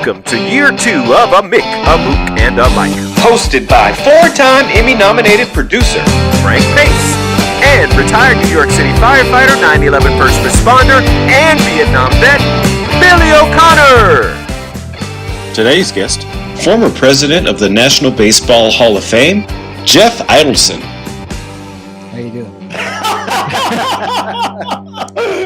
Welcome to year 2 of A Mick, a Mook, and a Mike. Hosted by 4-time Emmy-nominated producer Frank Pace. And retired New York City firefighter, 9/11 first responder, and Vietnam vet, Billy O'Connor. Today's guest, former president of the National Baseball Hall of Fame, Jeff Idelson. How you doing?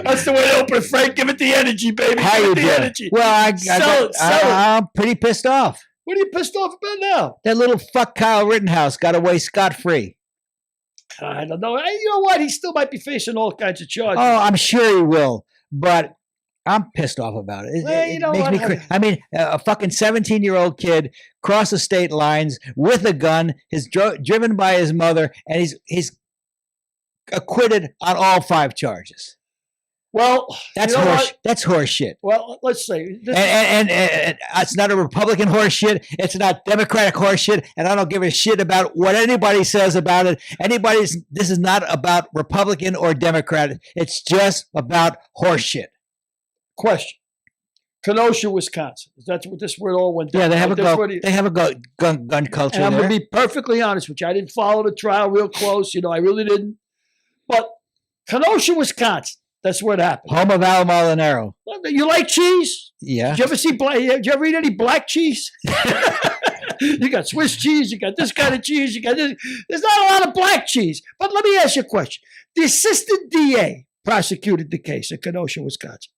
That's the way to open it, Frank. Give it the energy, baby. How you doing? Energy. Well, Sell it. I'm pretty pissed off. What are you pissed off about now? That little fuck Kyle Rittenhouse got away scot-free. I don't know. Hey, you know what? He still might be facing all kinds of charges. Oh, I'm sure he will, but I'm pissed off about it. Well, you know makes what? me I mean, a fucking 17-year-old kid crossed the state lines with a gun. He's driven by his mother, and he's acquitted on all 5 charges. Well, That's you know horse. what? That's horse shit. Well, let's say. And it's not a Republican horse shit. It's not Democratic horse shit. And I don't give a shit about what anybody says about it. This is not about Republican or Democrat. It's just about horse shit. Question. Kenosha, Wisconsin. That's what this word all went down. Yeah, they have a Right? gun culture And I'm there. going to be perfectly honest with you. I didn't follow the trial real close. You know, I really didn't. But Kenosha, Wisconsin. That's where it happened. Home of Al Molinaro. You like cheese? Yeah. Did you ever see did you ever eat any black cheese? You got Swiss cheese, you got this kind of cheese, you got this. There's not a lot of black cheese. But let me ask you a question. The assistant DA prosecuted the case in Kenosha, Wisconsin.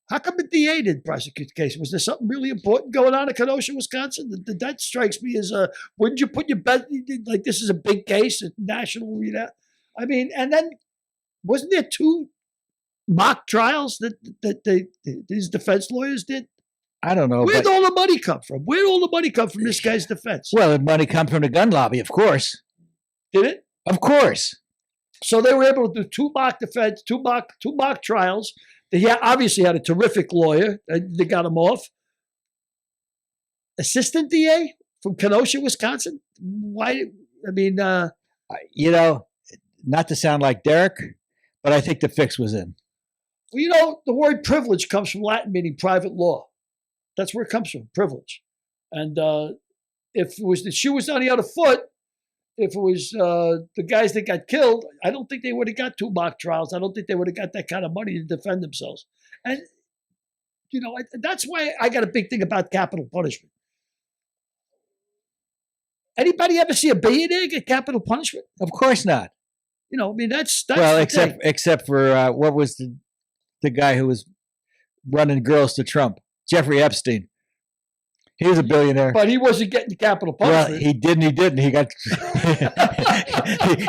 How come the DA didn't prosecute the case? Was there something really important going on in Kenosha, Wisconsin? That strikes me as wouldn't you put your bet, like this is a big case, a national readout? I mean, and then wasn't there 2 mock trials that these defense lawyers did? I don't know. Where'd all the money come from? Where'd all the money come from this guy's defense? Well, the money comes from the gun lobby, of course. Did it? Of course. So they were able to do 2 mock defense, 2 mock trials. They obviously had a terrific lawyer. They got him off. Assistant DA from Kenosha, Wisconsin? Why? I mean, You know, not to sound like Derek, but I think the fix was in. well, you know, the word privilege comes from Latin meaning private law. That's where it comes from, privilege. And if it was the shoe was on the other foot, if it was the guys that got killed, I don't think they would have got 2 mock trials. I don't think they would have got that kind of money to defend themselves. And, you know, that's why I got a big thing about capital punishment. Anybody ever see a billionaire get capital punishment? Of course not. You know, I mean, that's Well, the thing. except for what was the guy who was running girls to Trump? Jeffrey Epstein. He was a billionaire. But he wasn't getting the capital Well, punishment. he didn't. He got.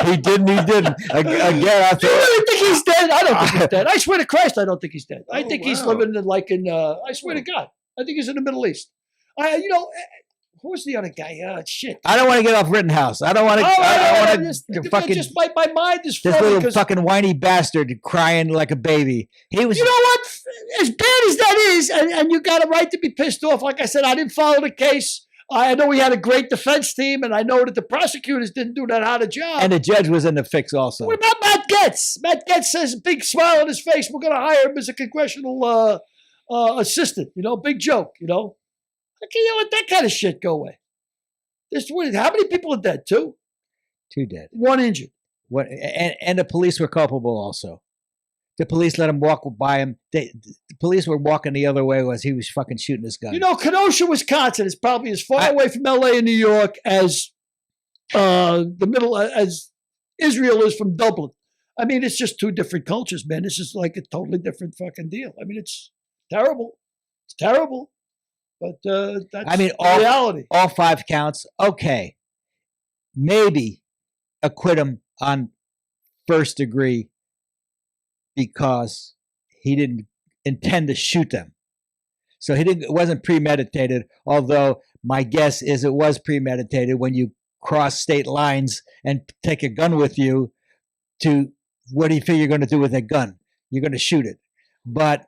he didn't. Again, I Do you really think he's dead? I don't think he's dead. I swear to Christ, I don't think he's dead. I Oh, think he's wow. living I swear to God, I think he's in the Middle East. Who's the other guy? Shit. I don't want to get off Rittenhouse. I don't want to. I don't want to fucking. Just my mind is This flowing little because fucking whiny bastard crying like a baby. He was. you know what? As bad as that is, and you got a right to be pissed off. Like I said, I didn't follow the case. I know we had a great defense team, and I know that the prosecutors didn't do that hard a job. And the judge was in the fix also. What about Matt Gaetz? Matt Gaetz says, big smile on his face, we're going to hire him as a congressional assistant. You know, big joke, you know. Okay, you let that kind of shit go away. How many people are dead? 2? 2 dead. 1 injured. What? And the police were culpable also. The police let him walk by him. The police were walking the other way as he was fucking shooting his gun. You know, Kenosha, Wisconsin is probably as far away from LA and New York as as Israel is from Dublin. I mean, it's just 2 different cultures, man. This is like a totally different fucking deal. I mean, it's terrible. It's terrible. But that's reality. All 5 counts. Okay. Maybe acquit him on first degree because he didn't intend to shoot them. So it wasn't premeditated, although my guess is it was premeditated when you cross state lines and take a gun with you to, what do you figure you're going to do with that gun? You're going to shoot it. But,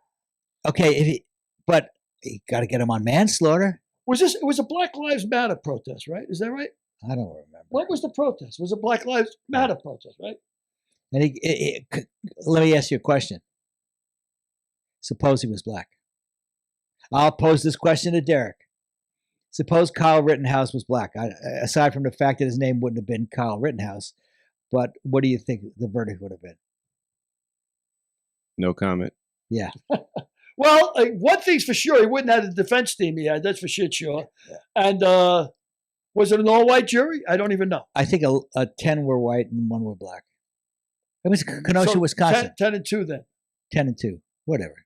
okay, but you got to get him on manslaughter. It was a Black Lives Matter protest, right? Is that right? I don't remember. What was the protest? It was a Black Lives Matter protest, right? And let me ask you a question. Suppose he was black. I'll pose this question to Derek. Suppose Kyle Rittenhouse was black. Aside from the fact that his name wouldn't have been Kyle Rittenhouse, but what do you think the verdict would have been? No comment. Yeah. Well, one thing's for sure, he wouldn't have the defense team he had. That's for shit sure. Yeah. And was it an all-white jury? I don't even know. I think 10 were white and 1 were black. It was Kenosha, So Wisconsin. 10-2 then. 10-2 whatever.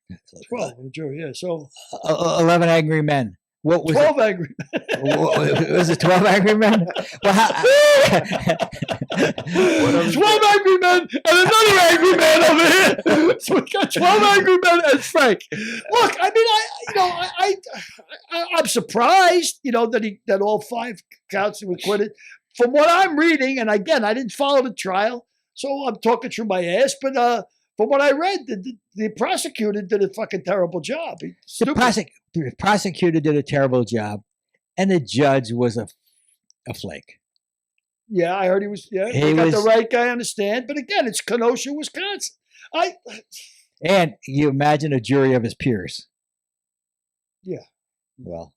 12 in the jury, yeah. So 11 angry men. What was 12 angry. Was it 12 angry men? Well, 12 angry men and another angry man over here. So we got 12 angry men and Frank. Look, I mean, I'm surprised, that all 5 counts were acquitted. From what I'm reading, and again, I didn't follow the trial, so I'm talking through my ass, but from what I read, the prosecutor did a fucking terrible job. The prosecutor did a terrible job, and the judge was a flake. Yeah, I heard he was. Yeah, he got the right guy. I understand, but again, it's Kenosha, Wisconsin. And you imagine a jury of his peers. Yeah. Well,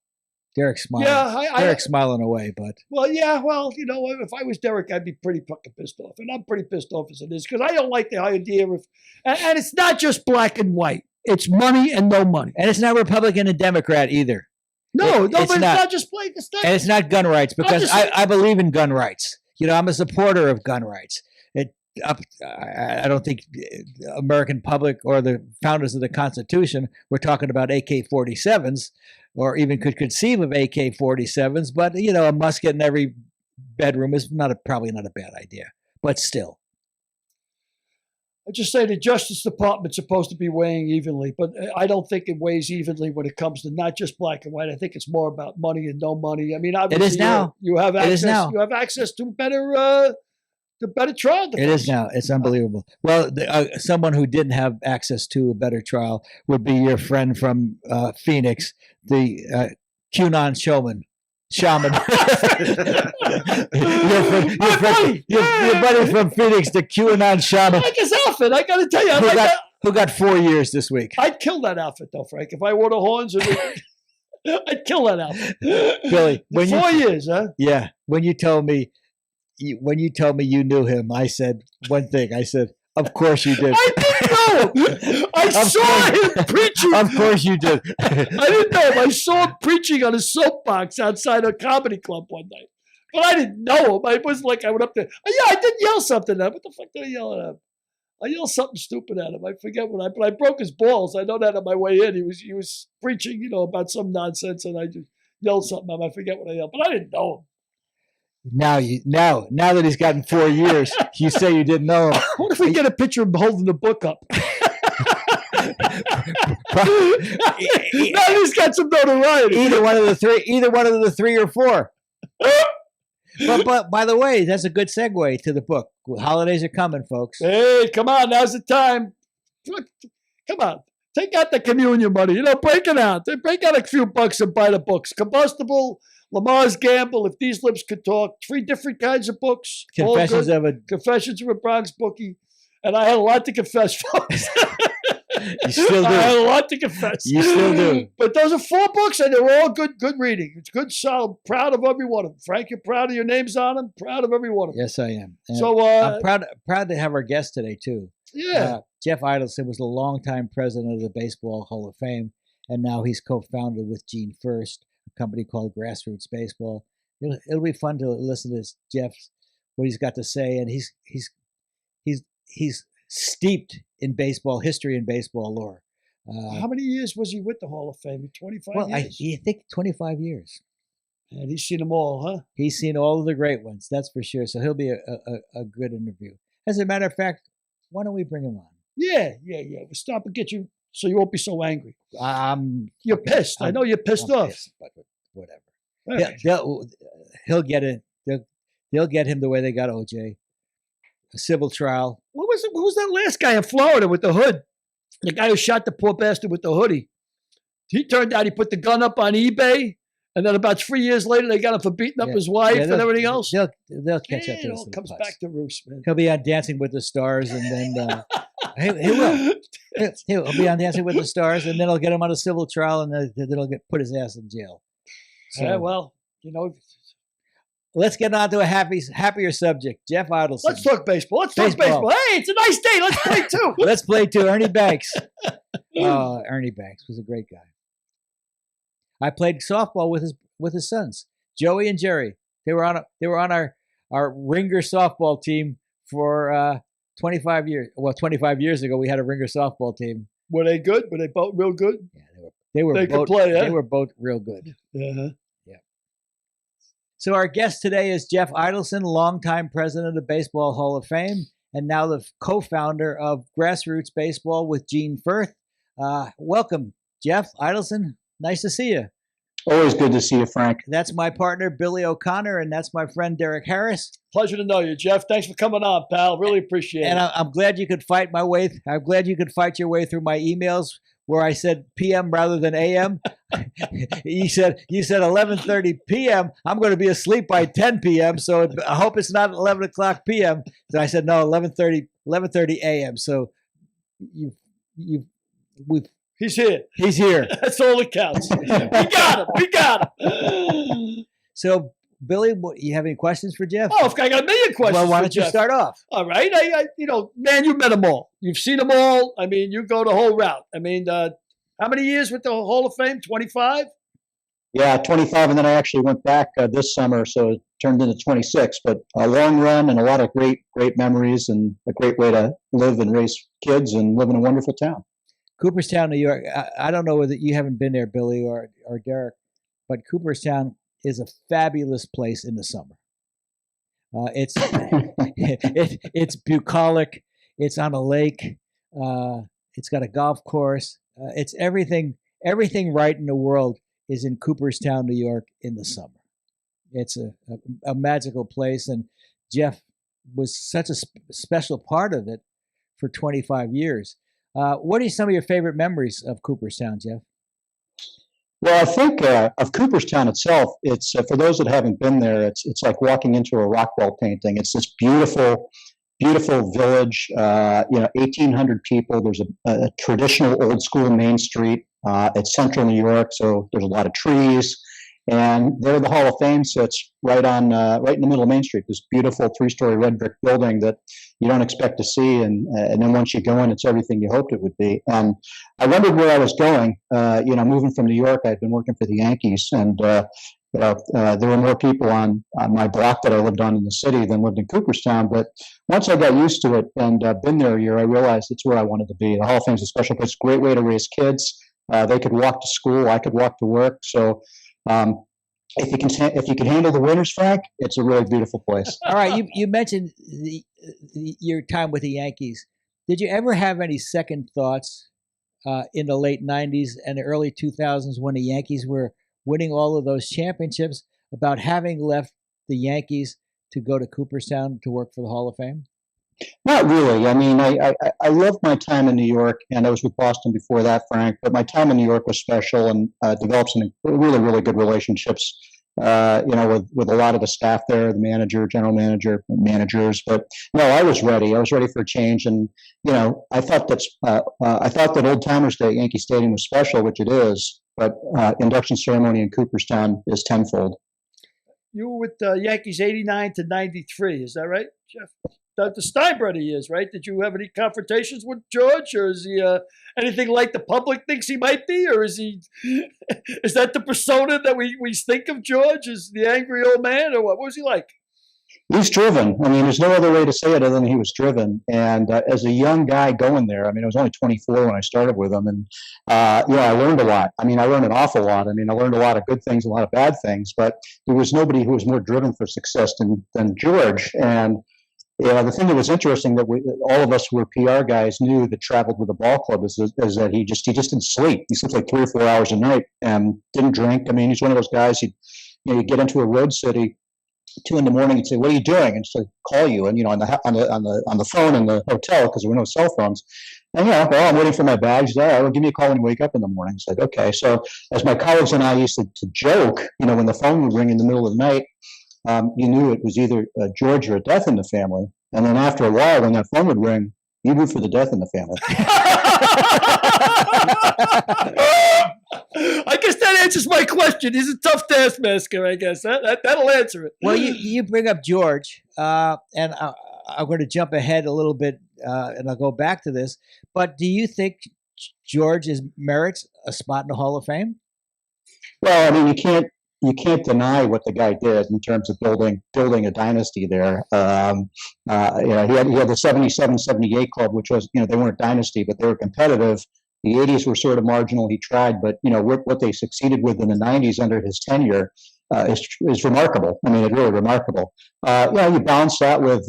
Derek's smiling. Yeah, Derek's smiling away, but. Well, yeah. Well, if I was Derek, I'd be pretty fucking pissed off, and I'm pretty pissed off as it is because I don't like the idea of, and it's not just black and white. It's money and no money, and it's not Republican and Democrat either. No, but it's not just black. And it's not gun rights because I believe in gun rights. I'm a supporter of gun rights. I don't think American public or the founders of the Constitution were talking about AK-47s or even could conceive of AK-47s, but a musket in every bedroom is probably not a bad idea, but still. I just say the Justice Department's supposed to be weighing evenly, but I don't think it weighs evenly when it comes to not just black and white. I think it's more about money and no money. I mean, obviously, it is now. You have access. It is now. You have access to better trial defense. It is now. It's unbelievable. Well, someone who didn't have access to a better trial would be your friend from Phoenix, the QAnon shaman. your buddy from Phoenix, the QAnon shaman. I like his outfit. I got to tell you, who got 4 years this week. I'd kill that outfit though, Frank. If I wore the horns, I'd kill that outfit. Billy, 4 years, huh? Yeah. When you told me you knew him, I said one thing. I said, "Of course you did." I didn't know him. I saw him preaching. Of course you did. I didn't know him. I saw him preaching on a soapbox outside a comedy club one night. But I didn't know him. It wasn't like I went up there. Yeah, I did yell something at him. What the fuck did I yell at him? I yelled something stupid at him. I forget but I broke his balls. I know that on my way in. He was preaching, about some nonsense, and I just yelled something at him. I forget what I yelled, but I didn't know him. Now that he's gotten 4 years, you say you didn't know him. What if we get a picture of him holding the book up? Now he's got some notoriety. Either one of the 3 or 4. But by the way, that's a good segue to the book. Holidays are coming, folks. Hey, come on, now's the time. Come on, take out the communion money. Break it out. Break out a few bucks and buy the books. Combustible, Lamar's Gamble, If These Lips Could Talk. 3 different kinds of books. Confessions of a Bronx Bookie. And I had a lot to confess, folks. You still do. I had a lot to confess. You still do. But those are 4 books, and they're all good reading. It's good, solid. Proud of every one of them. Frank, you're proud of your names on them? Proud of every one of them. Yes, I am. And so I'm proud to have our guest today, too. Yeah. Jeff Idelson was the longtime president of the Baseball Hall of Fame, and now he's co-founder with Gene First, a company called Grassroots Baseball. It'll be fun to listen to Jeff's what he's got to say, and he's steeped in baseball history and baseball lore. How many years was he with the Hall of Fame? 25 years? I think 25 years. And he's seen them all, huh? He's seen all of the great ones, that's for sure. So he'll be a good interview. As a matter of fact, why don't we bring him on? Yeah. We'll stop and get you so you won't be so angry. You're okay. pissed. I know you're pissed off. Pissed, but whatever. Right. He'll get it. They'll get him the way they got OJ. A civil trial. What was that last guy in Florida with the hood? The guy who shot the poor bastard with the hoodie. He turned out he put the gun up on eBay, and then about 3 years later, they got him for beating up his wife and everything else. They'll catch up to it us. all comes back to roost, man. He'll be on Dancing with the Stars, and then He will. He'll be on Dancing with the Stars, and then they'll get him on a civil trial, and then they'll put his ass in jail. So, Yeah, well, let's get on to a happier subject. Jeff Idelson. let's talk baseball. Let's talk baseball. Hey, it's a nice day. Let's play too. Let's play too. Ernie Banks. Ernie Banks was a great guy. I played softball with his sons, Joey and Jerry. They were on our Ringer softball team for 25 years. Well, 25 years ago, we had a Ringer softball team. Were they good? Were they both real good? Yeah, they were. They both, could play. They were both real good. Uh-huh. Yeah. So our guest today is Jeff Idelson, longtime president of the Baseball Hall of Fame, and now the co-founder of Grassroots Baseball with Gene Firth. Welcome, Jeff Idelson. Nice to see you. Always good to see you, Frank. That's my partner, Billy O'Connor, and that's my friend, Derek Harris. Pleasure to know you, Jeff. Thanks for coming on, pal. Really appreciate it. And I'm glad you could fight my way. I'm glad you could fight your way through my emails where I said PM rather than AM. you said 11:30 PM. I'm going to be asleep by 10 PM. So I hope it's not 11 o'clock PM. So I said no, 11:30 AM. So He's here. He's here. That's all that counts. We got him. So, Billy, you have any questions for Jeff? Oh, I got a million questions. Well, why don't you Jeff. start off? All right. Man, you met them all. You've seen them all. I mean, you go the whole route. I mean, how many years with the Hall of Fame? 25? Yeah, 25, and then I actually went back this summer, so it turned into 26. But a long run and a lot of great memories, and a great way to live and raise kids and live in a wonderful town. Cooperstown, New York. I don't know whether you haven't been there, Billy or Derek, but Cooperstown is a fabulous place in the summer. It's it's bucolic. It's on a lake. It's got a golf course. It's everything right in the world is in Cooperstown, New York, in the summer. It's a magical place, and Jeff was such a special part of it for 25 years. What are some of your favorite memories of Cooperstown, Jeff? Well, I think of Cooperstown itself, it's for those that haven't been there, it's like walking into a Rockwell painting. It's this beautiful village, 1,800 people. There's a traditional old school Main Street. It's central New York, so there's a lot of trees. And there the Hall of Fame sits right in the middle of Main Street, this beautiful 3-story red brick building that you don't expect to see. And then once you go in, it's everything you hoped it would be. And I wondered where I was going. Moving from New York, I'd been working for the Yankees, and there were more people on my block that I lived on in the city than lived in Cooperstown. But once I got used to it and been there a year, I realized it's where I wanted to be. The Hall of Fame is a special place, great way to raise kids. They could walk to school, I could walk to work. So if you can handle the winters, Frank, it's a really beautiful place. All right, you mentioned your time with the Yankees. Did you ever have any second thoughts in the late 90s and the early 2000s when the Yankees were winning all of those championships about having left the Yankees to go to Cooperstown to work for the Hall of Fame? Not really. I mean, I loved my time in New York, and I was with Boston before that, Frank. But my time in New York was special, and developed some really, really good relationships. With a lot of the staff there, the manager, general manager, managers. But no, I was ready. I was ready for a change, and I thought that Old Timers Day at Yankee Stadium was special, which it is. But induction ceremony in Cooperstown is tenfold. You were with the Yankees 89 to 93. Is that right, Jeff? The Steinbrenner years, right? Did you have any confrontations with George, or is he anything like the public thinks he might be, or is that the persona that we think of George as the angry old man, or what was he like? He's driven. I mean, there's no other way to say it other than he was driven. And as a young guy going there, I mean, I was only 24 when I started with him, and I learned a lot. I mean, I learned an awful lot. I mean, I learned a lot of good things, a lot of bad things, but there was nobody who was more driven for success than George. And the thing that was interesting that all of us who were PR guys knew that traveled with the ball club is that he just didn't sleep. He slept like 3 or 4 hours a night and didn't drink. I me'd one of those guys. He'd get into a road city, 2 a.m. He'd say, "What are you doing?" And so call you, and on the phone in the hotel because there were no cell phones. And I'm waiting for my bags. Well, give me a call when you wake up in the morning. It's like, okay. So as my colleagues and I used to joke, when the phone would ring in the middle of the night. You knew it was either George or a death in the family. And then after a while, when that phone would ring, You root for the death in the family. I guess that answers my question. He's a tough taskmaster, I guess. That'll answer it. Well, you bring up George, and I'm going to jump ahead a little bit, and I'll go back to this. But do you think George merits a spot in the Hall of Fame? Well, I mean, you can't deny what the guy did in terms of building a dynasty there. He had the 77-78 club, which was, they weren't dynasty, but they were competitive. The 80s were sort of marginal. He tried, but what they succeeded with in the 90s under his tenure is remarkable. I mean, it's really remarkable. You balance that with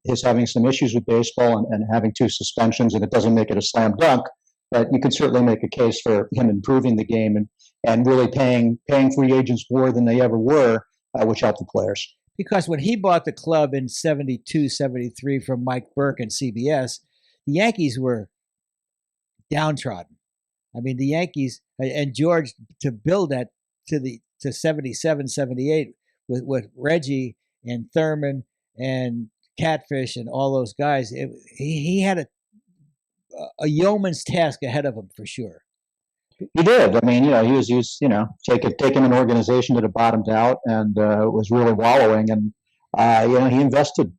his having some issues with baseball and having 2 suspensions, and it doesn't make it a slam dunk. But you could certainly make a case for him improving the game and really paying free agents more than they ever were, which helped the players. Because when he bought the club in 72, 73 from Mike Burke and CBS, the Yankees were downtrodden. I mean, the Yankees and George to build that to 77, 78 with Reggie and Thurman and Catfish and all those guys, he had a yeoman's task ahead of him for sure. He did. I mean, he was taking an organization that had bottomed out and was really wallowing, and he invested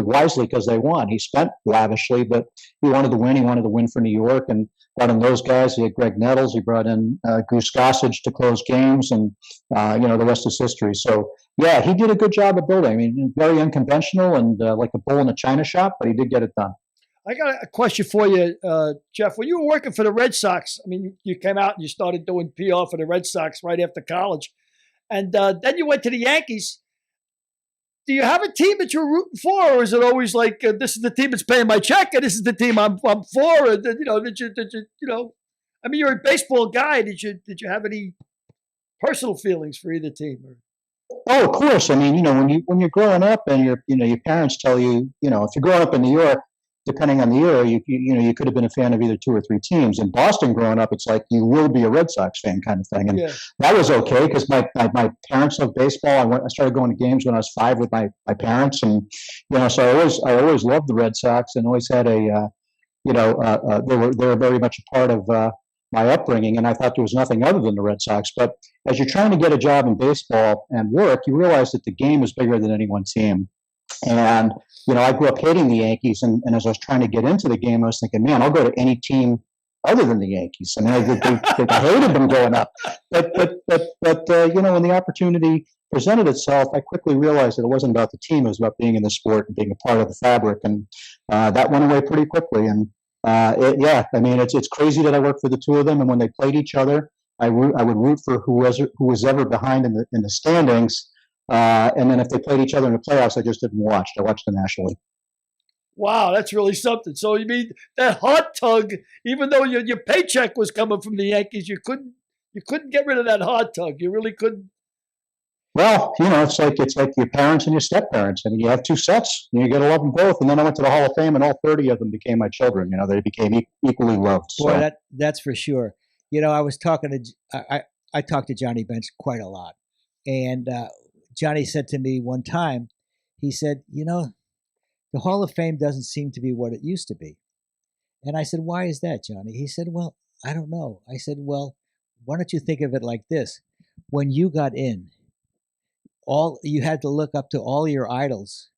wisely because they won. He spent lavishly, but he wanted to win. He wanted to win for New York, and brought in those guys. He had Greg Nettles. He brought in Goose Gossage to close games, and the rest is history. So yeah, he did a good job of building. I mean, very unconventional and like a bull in a china shop, but he did get it done. I got a question for you, Jeff. When you were working for the Red Sox, I mean, you came out and you started doing PR for the Red Sox right after college. And then you went to the Yankees. Do you have a team that you're rooting for? Or is it always like, this is the team that's paying my check and this is the team I'm for? I mean, you're a baseball guy. Did you have any personal feelings for either team? Oh, of course. I mean, when you're growing up and your parents tell you, if you're growing up in New York, depending on the era, you could have been a fan of either 2 or 3 teams. In Boston, growing up, it's like you will be a Red Sox fan kind of thing, and that was okay because my parents loved baseball. I started going to games when I was 5 with my parents, and so I always loved the Red Sox and always had they were very much a part of my upbringing, and I thought there was nothing other than the Red Sox. But as you're trying to get a job in baseball and work, you realize that the game is bigger than any one team. And I grew up hating the Yankees, and as I was trying to get into the game, I was thinking, man, I'll go to any team other than the Yankees. I mean, I hated them growing up, but when the opportunity presented itself, I quickly realized that it wasn't about the team; it was about being in the sport and being a part of the fabric, and that went away pretty quickly. And I mean, it's crazy that I worked for the 2 of them, and when they played each other, I would root for who was ever behind in the standings. And then if they played each other in the playoffs, I just didn't watch. I watched the National League. Wow, that's really something. So you mean that hot tug, even though your paycheck was coming from the Yankees, you couldn't get rid of that hot tug. You really couldn't. Well, it's like your parents and your step-parents. I mean, you have 2 sets, and you got to love them both. And then I went to the Hall of Fame, and all 30 of them became my children. They became equally loved. So. Boy, that's for sure. I was talking I talked to Johnny Bench quite a lot, and Johnny said to me one time, he said, the Hall of Fame doesn't seem to be what it used to be. And I said, why is that, Johnny? He said, well, I don't know. I said, well, why don't you think of it like this? When you got in, you had to look up to all your idols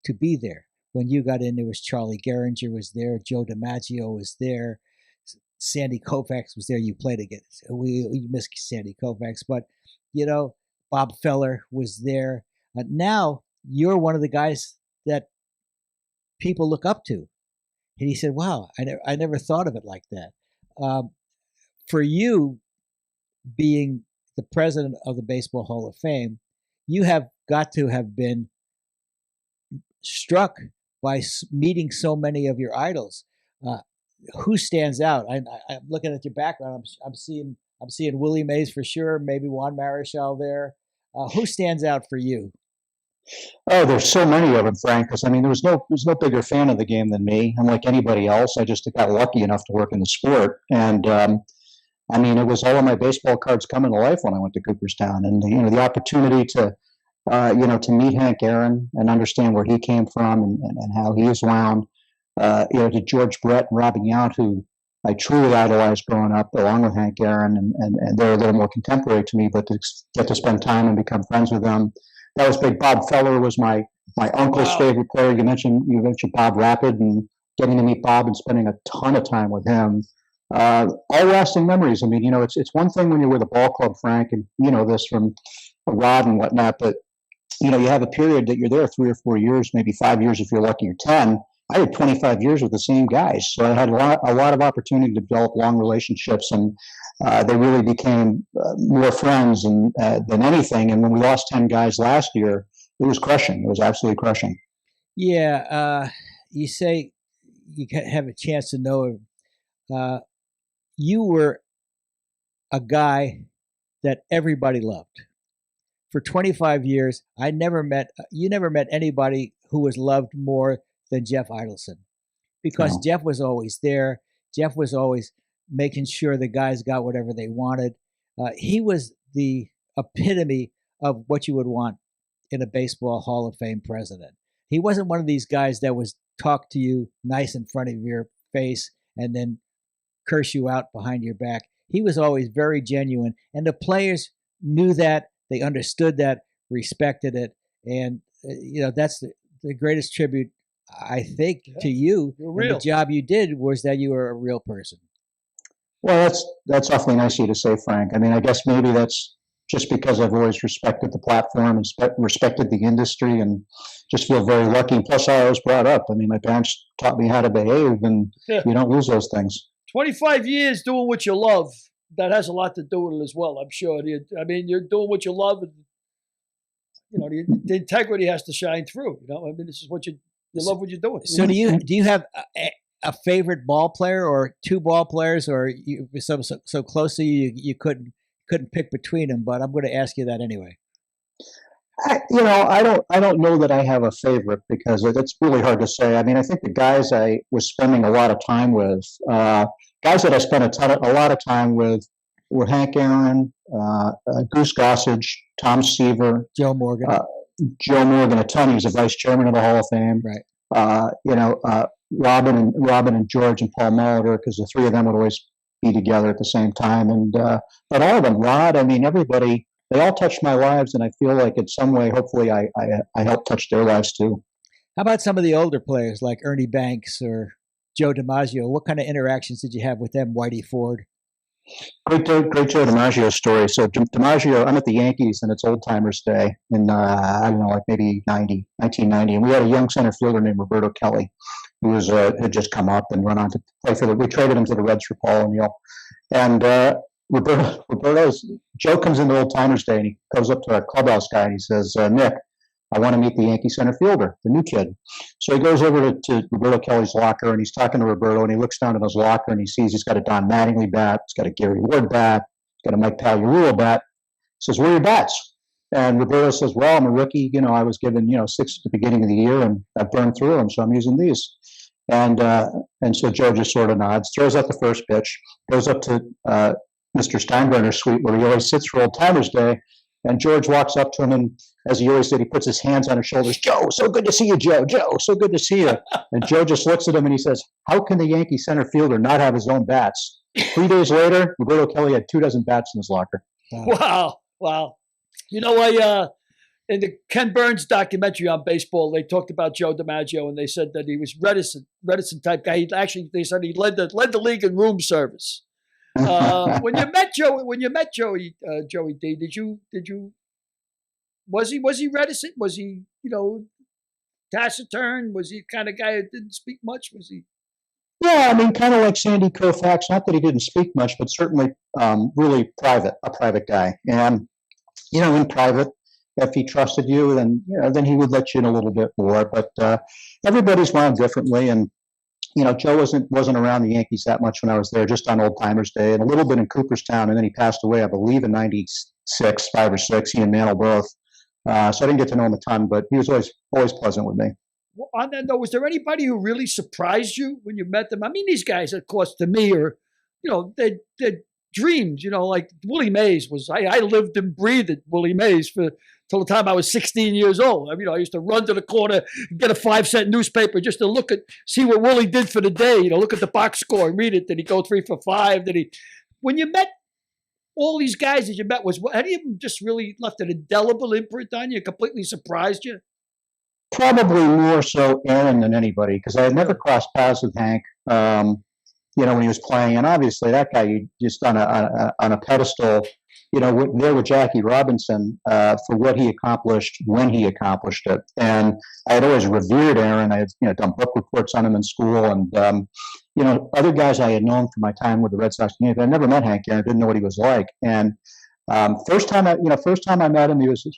to be there. When you got in, there was Charlie Gehringer was there, Joe DiMaggio was there, Sandy Koufax was there. You played against. We missed Sandy Koufax, but Bob Feller was there. Now you're one of the guys that people look up to. And he said, wow, I never thought of it like that. For you being the president of the Baseball Hall of Fame, you have got to have been struck by meeting so many of your idols. Who stands out? I'm looking at your background. I'm seeing Willie Mays for sure. Maybe Juan Marichal there. Who stands out for you? Oh, there's so many of them, Frank. Because I mean, there's no bigger fan of the game than me. Unlike anybody else, I just got lucky enough to work in the sport. And I mean, it was all of my baseball cards coming to life when I went to Cooperstown, and the opportunity to to meet Hank Aaron and understand where he came from and how he was wound. to George Brett and Robin Yount, who I truly idolized growing up, along with Hank Aaron, and they're a little more contemporary to me, but to get to spend time and become friends with them, that was big. Bob Feller was my uncle's favorite player. You mentioned Bob Rapid, and getting to meet Bob and spending a ton of time with him. All lasting memories. I mean, it's one thing when you're with a ball club, Frank, and you know this from Rod and whatnot, but you have a period that you're there 3 or 4 years, maybe 5 years if you're lucky, or 10. I had 25 years with the same guys, so I had a lot of opportunity to develop long relationships, and they really became more friends than anything. And when we lost 10 guys last year, it was crushing. It was absolutely crushing. Yeah, you say you have a chance to know him. You were a guy that everybody loved. For 25 years, you never met anybody who was loved more than Jeff Idelson, because Jeff was always there. Jeff was always making sure the guys got whatever they wanted. He was the epitome of what you would want in a baseball Hall of Fame president. He wasn't one of these guys that was talk to you nice in front of your face and then curse you out behind your back. He was always very genuine, and the players knew that. They understood that, respected it, and that's the greatest tribute, I think, to you. And the job you did was that you were a real person. Well, that's awfully nice of you to say, Frank. I mean, I guess maybe that's just because I've always respected the platform and respected the industry, and just feel very lucky. And plus, I was brought up. I mean, my parents taught me how to behave, and you don't lose those things. 25 years doing what you love. That has a lot to do with it as well, I'm sure. I mean, you're doing what you love, and the integrity has to shine through. I mean, this is what you love what you're doing. So do you have a favorite ball player, or two ball players, or you so close to you couldn't pick between them? But I'm going to ask you that anyway. I don't know that I have a favorite, because it's really hard to say. I mean, I think the guys I was spending a lot of time with, guys that I spent a lot of time with, were Hank Aaron, Goose Gossage, Tom Seaver, Joe Morgan, a ton. He was a vice chairman of the Hall of Fame. Right. Robin and George and Paul Molitor, because the three of them would always be together at the same time. And but all of them, Rod, I mean, everybody. They all touched my lives, and I feel like in some way, hopefully, I helped touch their lives too. How about some of the older players like Ernie Banks or Joe Dimaggio? What kind of interactions did you have with them, Whitey Ford? Great Joe Dimaggio story. So Dimaggio, I'm at the Yankees, and it's Old Timers Day in, I don't know, like maybe 1990. And we had a young center fielder named Roberto Kelly, who had just come up and went on to play we traded him to the Reds for Paul O'Neill. And Joe comes into Old Timers Day, and he goes up to our clubhouse guy, and he says, Nick, I want to meet the Yankee center fielder, the new kid. So he goes over to Roberto Kelly's locker, and he's talking to Roberto, and he looks down at his locker, and he sees he's got a Don Mattingly bat, he's got a Gary Ward bat, he's got a Mike Pagliarulo bat. He says, where are your bats? And Roberto says, well, I'm a rookie. I was given, 6 at the beginning of the year, and I burned through them, so I'm using these. And so Joe just sort of nods, throws out the first pitch, goes up to Mr. Steinbrenner's suite, where he always sits for Old Timers Day. And George walks up to him, and as he always did, he puts his hands on his shoulders. Joe, so good to see you, Joe. Joe, so good to see you. And Joe just looks at him, and he says, how can the Yankee center fielder not have his own bats? 3 days later, Roberto Kelly had 24 bats in his locker. Wow. In the Ken Burns documentary on baseball, they talked about Joe Dimaggio, and they said that he was reticent type guy. They said he led the league in room service. When you met Joey D, was he reticent? Was he, taciturn? Was he the kind of guy that didn't speak much? Was he? Yeah, I mean, kind of like Sandy Koufax. Not that he didn't speak much, but certainly really a private guy. And in private, if he trusted you, then he would let you in a little bit more. But everybody's wound differently, and Joe wasn't around the Yankees that much when I was there, just on Old Timers Day, and a little bit in Cooperstown, and then he passed away, I believe, in '96, 5 or 6. He and Mantle both. So I didn't get to know him a ton, but he was always pleasant with me. Well, on that note, was there anybody who really surprised you when you met them? I mean, these guys, of course, to me are, they're dreams. Like Willie Mays was. I lived and breathed Willie Mays for till the time I was 16 years old. I mean, I used to run to the corner, get a 5-cent newspaper just to see what Willie did for the day. Look at the box score and read it. Did he go 3 for 5? When you met all these guys that you met, was any of them just really left an indelible imprint on you, completely surprised you? Probably more so Aaron than anybody, because I had never crossed paths with Hank. When he was playing, and obviously that guy you just on a pedestal. There with Jackie Robinson for what he accomplished when he accomplished it, and I had always revered Aaron. I had done book reports on him in school, and other guys I had known from my time with the Red Sox. I never met Hank Aaron, didn't know what he was like, and first time I met him, he was the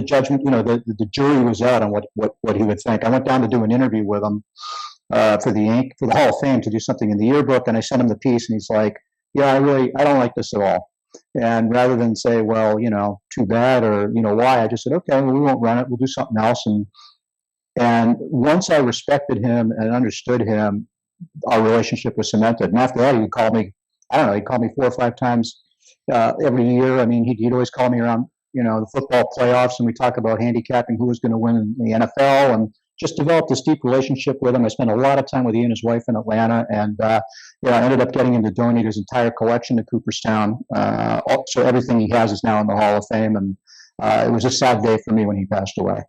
judgment. The jury was out on what he would think. I went down to do an interview with him for the Hall of Fame to do something in the yearbook, and I sent him the piece, and he's like, "Yeah, I don't like this at all." And rather than say, "Well, too bad," or why, I just said, "Okay, well, we won't run it. We'll do something else." And once I respected him and understood him, our relationship was cemented. And after that, he would call me. I don't know. He'd call me 4 or 5 times every year. I mean, he'd always call me around, the football playoffs, and we talk about handicapping who was going to win in the NFL, and just developed this deep relationship with him. I spent a lot of time with he and his wife in Atlanta, and I ended up getting him to donate his entire collection to Cooperstown. So everything he has is now in the Hall of Fame, and it was a sad day for me when he passed away.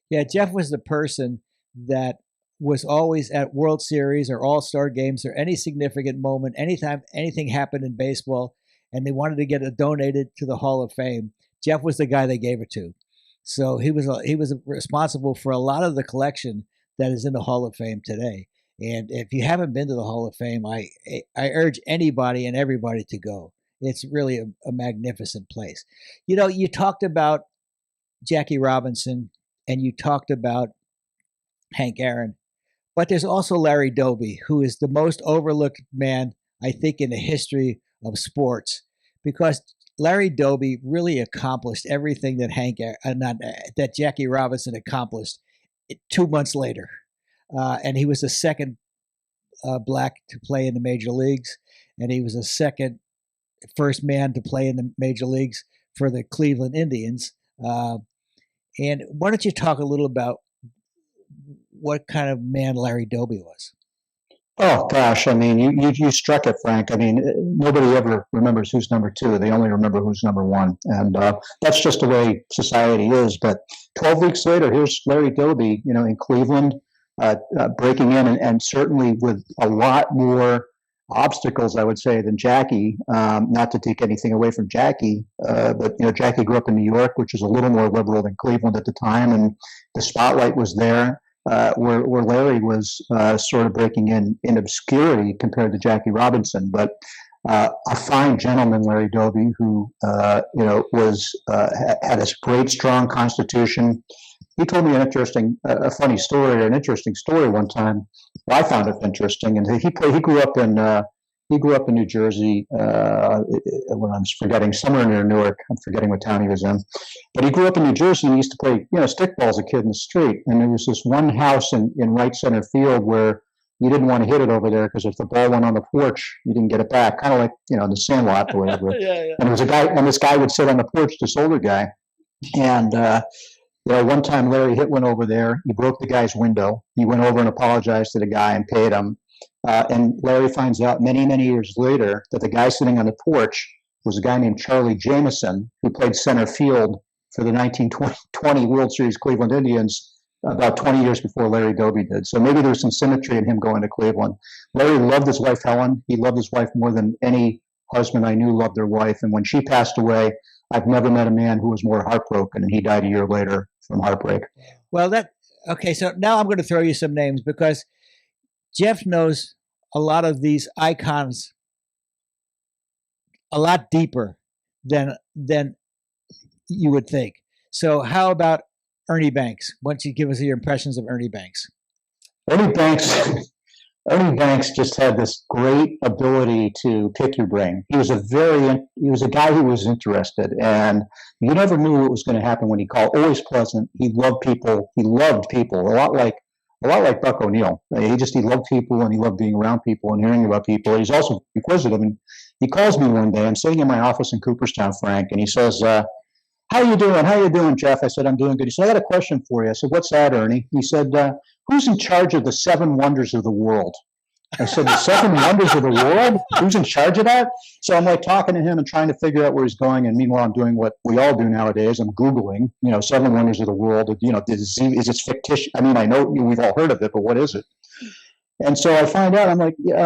Yeah, Jeff was the person that was always at World Series or All-Star games or any significant moment, anytime anything happened in baseball, and they wanted to get it donated to the Hall of Fame. Jeff was the guy they gave it to. So he was responsible for a lot of the collection that is in the Hall of Fame today. And if you haven't been to the Hall of Fame, I urge anybody and everybody to go. It's really a magnificent place. You talked about Jackie Robinson and you talked about Hank Aaron, but there's also Larry Doby, who is the most overlooked man, I think, in the history of sports, because Larry Doby really accomplished everything that that Jackie Robinson accomplished 2 months later, and he was the second black to play in the major leagues, and he was the first man to play in the major leagues for the Cleveland Indians. And why don't you talk a little about what kind of man Larry Doby was? Oh gosh, I mean, you struck it, Frank. I mean, nobody ever remembers who's number 2. They only remember who's number 1, and that's just the way society is. But 12 weeks later, here's Larry Doby, in Cleveland, breaking in, and certainly with a lot more obstacles, I would say, than Jackie. Not to take anything away from Jackie, but Jackie grew up in New York, which is a little more liberal than Cleveland at the time, and the spotlight was there. Where Larry was sort of breaking in obscurity compared to Jackie Robinson, but a fine gentleman, Larry Doby, who had a great, strong constitution. He told me a funny story, or an interesting story one time. Well, I found it interesting, and he grew up in New Jersey. When I'm forgetting, somewhere near Newark. I'm forgetting what town he was in. But he grew up in New Jersey, and he used to play, stickball as a kid in the street. And there was this one house in right center field where you didn't want to hit it over there, because if the ball went on the porch, you didn't get it back. Kind of like, in the Sandlot or whatever. Yeah. And there was a guy, and this guy would sit on the porch, this older guy. And one time Larry hit one over there. He broke the guy's window. He went over and apologized to the guy and paid him. And Larry finds out many, many years later that the guy sitting on the porch was a guy named Charlie Jameson, who played center field for the 1920 World Series Cleveland Indians about 20 years before Larry Doby did. So maybe there's some symmetry in him going to Cleveland. Larry loved his wife, Helen. He loved his wife more than any husband I knew loved their wife. And when she passed away, I've never met a man who was more heartbroken, and he died a year later from heartbreak. Well, okay, so now I'm going to throw you some names, because Jeff knows a lot of these icons a lot deeper than you would think. So how about Ernie Banks? Why don't you give us your impressions of Ernie Banks? Ernie Banks just had this great ability to pick your brain. He was a guy who was interested, and you never knew what was going to happen when he called. Always pleasant. He loved people. A lot like Buck O'Neill. He loved people, and he loved being around people and hearing about people. He's also inquisitive, and he calls me one day. I'm sitting in my office in Cooperstown, Frank, and he says, How you doing? How you doing, Jeff? I said, I'm doing good. He said, I got a question for you. I said, what's that, Ernie? He said, who's in charge of the 7 wonders of the world? I said, the 7 wonders of the world? Who's in charge of that? So I'm like talking to him and trying to figure out where he's going. And meanwhile, I'm doing what we all do nowadays. I'm Googling, 7 wonders of the world. Is it fictitious? I mean, I know we've all heard of it, but what is it? And so I find out. I'm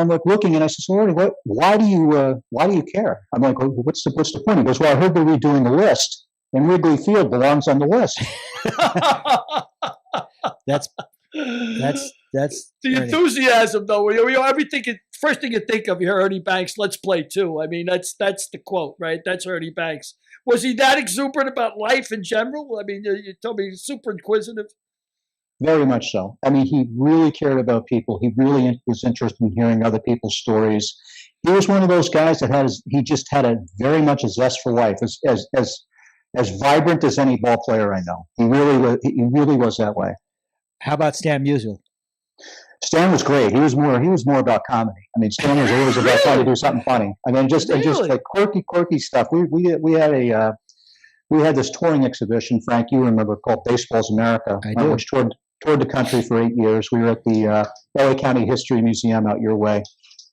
like looking, and I said, "So, Ernie, why do you care?" I'm like, well, "What's the point?" He goes, "Well, I heard they're redoing the list, and Wrigley Field belongs on the list." That's the enthusiasm, though. First thing you think of, you hear Ernie Banks, "Let's play too." I mean, that's the quote, right? That's Ernie Banks. Was he that exuberant about life in general? I mean, you told me he's super inquisitive. Very much so. I mean, he really cared about people. He really was interested in hearing other people's stories. He was one of those guys that he just had a very much a zest for life, as vibrant as any ball player I know. He really was that way. How about Stan Musial? Stan was great. He was more about comedy. I mean, Stan was always about trying to do something funny. I mean, just like quirky stuff. We had this touring exhibition, Frank, you remember, called Baseball's America, which toured the country for 8 years. We were at the LA County History Museum out your way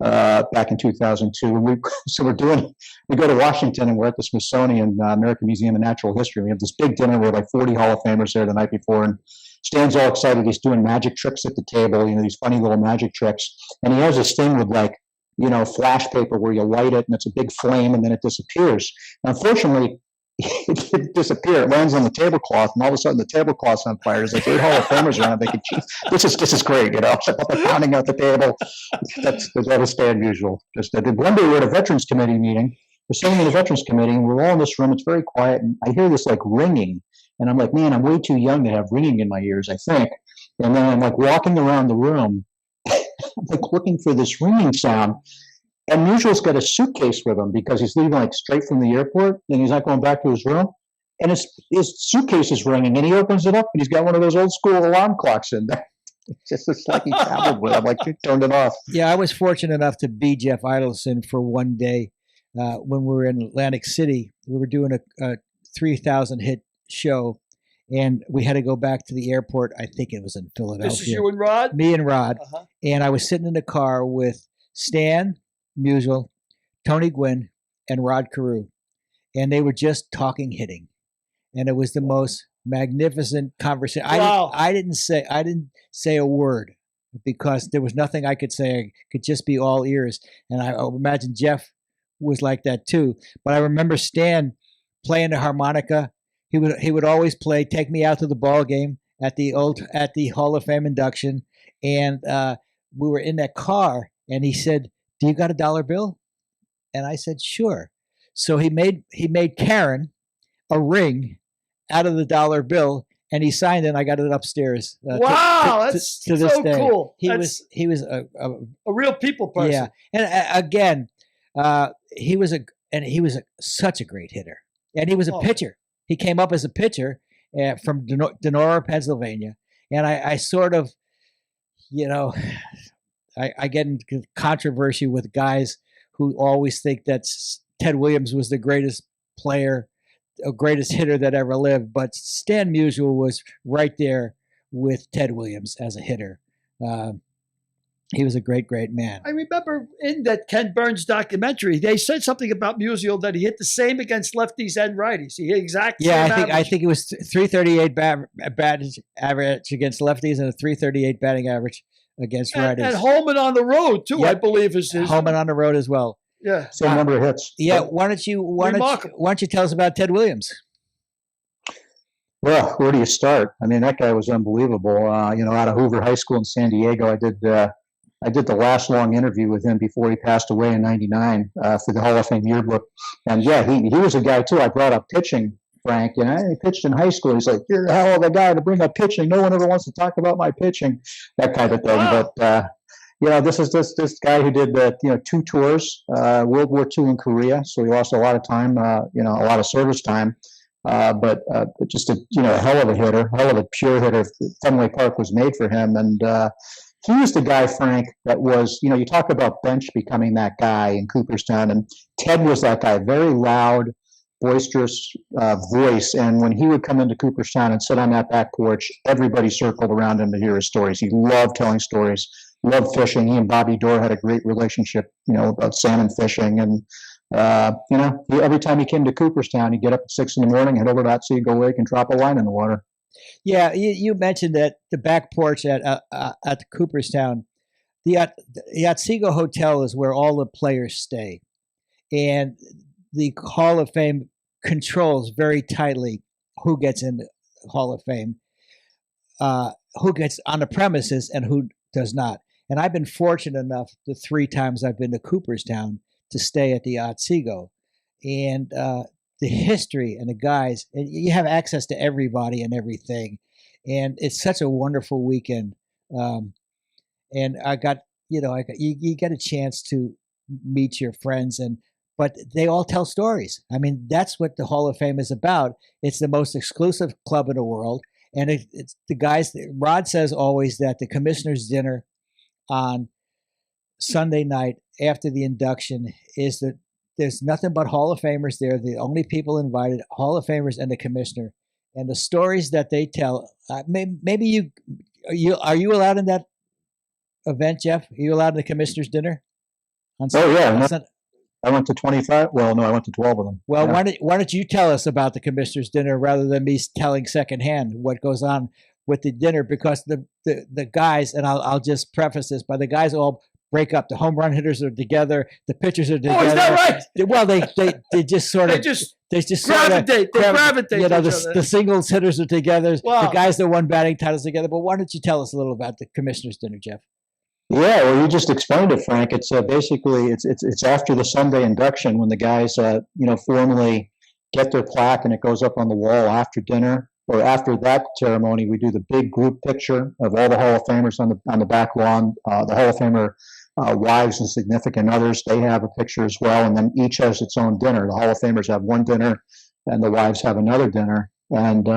back in 2002. And we go to Washington, and we're at the Smithsonian American Museum of Natural History. We have this big dinner with like 40 Hall of Famers there the night before, and Stan's all excited. He's doing magic tricks at the table, these funny little magic tricks. And he has this thing with flash paper where you light it and it's a big flame and then it disappears. And unfortunately, it didn't disappear. It lands on the tablecloth, and all of a sudden the tablecloth's on fire. There's like 8 Hall of Famers around. Thinking, this is great, They're pounding out the table. That is Stan Musial. One day we were at a Veterans Committee meeting. We're sitting in the Veterans Committee, and we're all in this room. It's very quiet, and I hear this like ringing, and I'm like, man, I'm way too young to have ringing in my ears, I think. And then I'm like walking around the room, I'm like looking for this ringing sound. And Musial's got a suitcase with him because he's leaving like straight from the airport, and he's not going back to his room. And his suitcase is ringing, and he opens it up, and he's got one of those old school alarm clocks in there. It's just like he traveled with. I'm like, you turned it off. Yeah, I was fortunate enough to be Jeff Idelson for one day when we were in Atlantic City. We were doing a 3,000 hit show, and we had to go back to the airport. I think it was in Philadelphia. This is you and Rod? Me and Rod. Uh-huh. And I was sitting in the car with Stan Musial, Tony Gwynn, and Rod Carew, and they were just talking hitting, and it was the most magnificent conversation. Wow. I didn't say a word because there was nothing I could say. I could just be all ears, and I imagine Jeff was like that too. But I remember Stan playing the harmonica. He would always play "Take Me Out to the Ball Game" at the Hall of Fame induction, and we were in that car, and he said, "Do you got a dollar bill?" And I said, "Sure." So he made Karen a ring out of the dollar bill, and he signed it, and I got it upstairs. Wow, that's to this so day. cool. He was a real people person. Yeah, and again, he was such a great hitter, and he was a pitcher. He came up as a pitcher from Denora, Pennsylvania, and I sort of, I get into controversy with guys who always think that Ted Williams was the greatest player, greatest hitter that ever lived. But Stan Musial was right there with Ted Williams as a hitter. He was a great, great man. I remember in that Ken Burns documentary, they said something about Musial that he hit the same against lefties and righties. He hit exactly. Yeah, I think it was 338 batting average against lefties and a 338 batting average against righties. And Holman on the road too, I believe is his. Holman on the road as well. Yeah, same number of hits. Yeah, why don't you tell us about Ted Williams? Well, where do you start? I mean, that guy was unbelievable. Out of Hoover High School in San Diego, I did the last long interview with him before he passed away in '99 for the Hall of Fame yearbook. And yeah, he was a guy too. I brought up pitching, Frank. He pitched in high school. He's like, "You're a hell of a guy to bring up pitching. No one ever wants to talk about my pitching," that kind of thing. Wow. But this is this guy who did 2 tours, World War II in Korea. So he lost a lot of time, a lot of service time. But just a hell of a hitter, hell of a pure hitter. Fenway Park was made for him, and he was the guy, Frank, that was, you talk about Bench becoming that guy in Cooperstown, and Ted was that guy, very loud, boisterous voice. And when he would come into Cooperstown and sit on that back porch, everybody circled around him to hear his stories. He loved telling stories, loved fishing. He and Bobby Dorr had a great relationship, about salmon fishing. And, every time he came to Cooperstown, he'd get up at 6 in the morning, head over to Otsego Lake and drop a line in the water. Yeah, you mentioned that the back porch at Cooperstown, the Otsego Hotel is where all the players stay, and the Hall of Fame controls very tightly who gets in the Hall of Fame, who gets on the premises, and who does not. And I've been fortunate enough the 3 times I've been to Cooperstown to stay at the Otsego, and the history and the guys, and you have access to everybody and everything, and it's such a wonderful weekend. And I got, you get a chance to meet your friends, but they all tell stories. I mean, that's what the Hall of Fame is about. It's the most exclusive club in the world, and it's the guys. Rod says always that the commissioner's dinner on Sunday night after the induction is that there's nothing but Hall of Famers there. The only people invited, Hall of Famers and the commissioner, and the stories that they tell. Maybe are you allowed in that event, Jeff? Are you allowed in the commissioner's dinner? On Sunday? Oh yeah, I went to 25. Well, no, I went to 12 of them. Well, yeah. why don't you tell us about the commissioner's dinner rather than me telling secondhand what goes on with the dinner? Because the guys, and I'll just preface this, but the guys all break up. The home run hitters are together. The pitchers are together. Oh, is that right? Well, they just sort of they just gravitate. They gravitate. The singles hitters are together. Wow. The guys that won batting titles together. But why don't you tell us a little about the commissioner's dinner, Jeff? Yeah, well, you just explained it, Frank. It's basically it's after the Sunday induction when the guys formally get their plaque and it goes up on the wall after dinner. Or after that ceremony, we do the big group picture of all the Hall of Famers on the back lawn. The Hall of Famer wives and significant others, they have a picture as well, and then each has its own dinner. The Hall of Famers have one dinner, and the wives have another dinner, and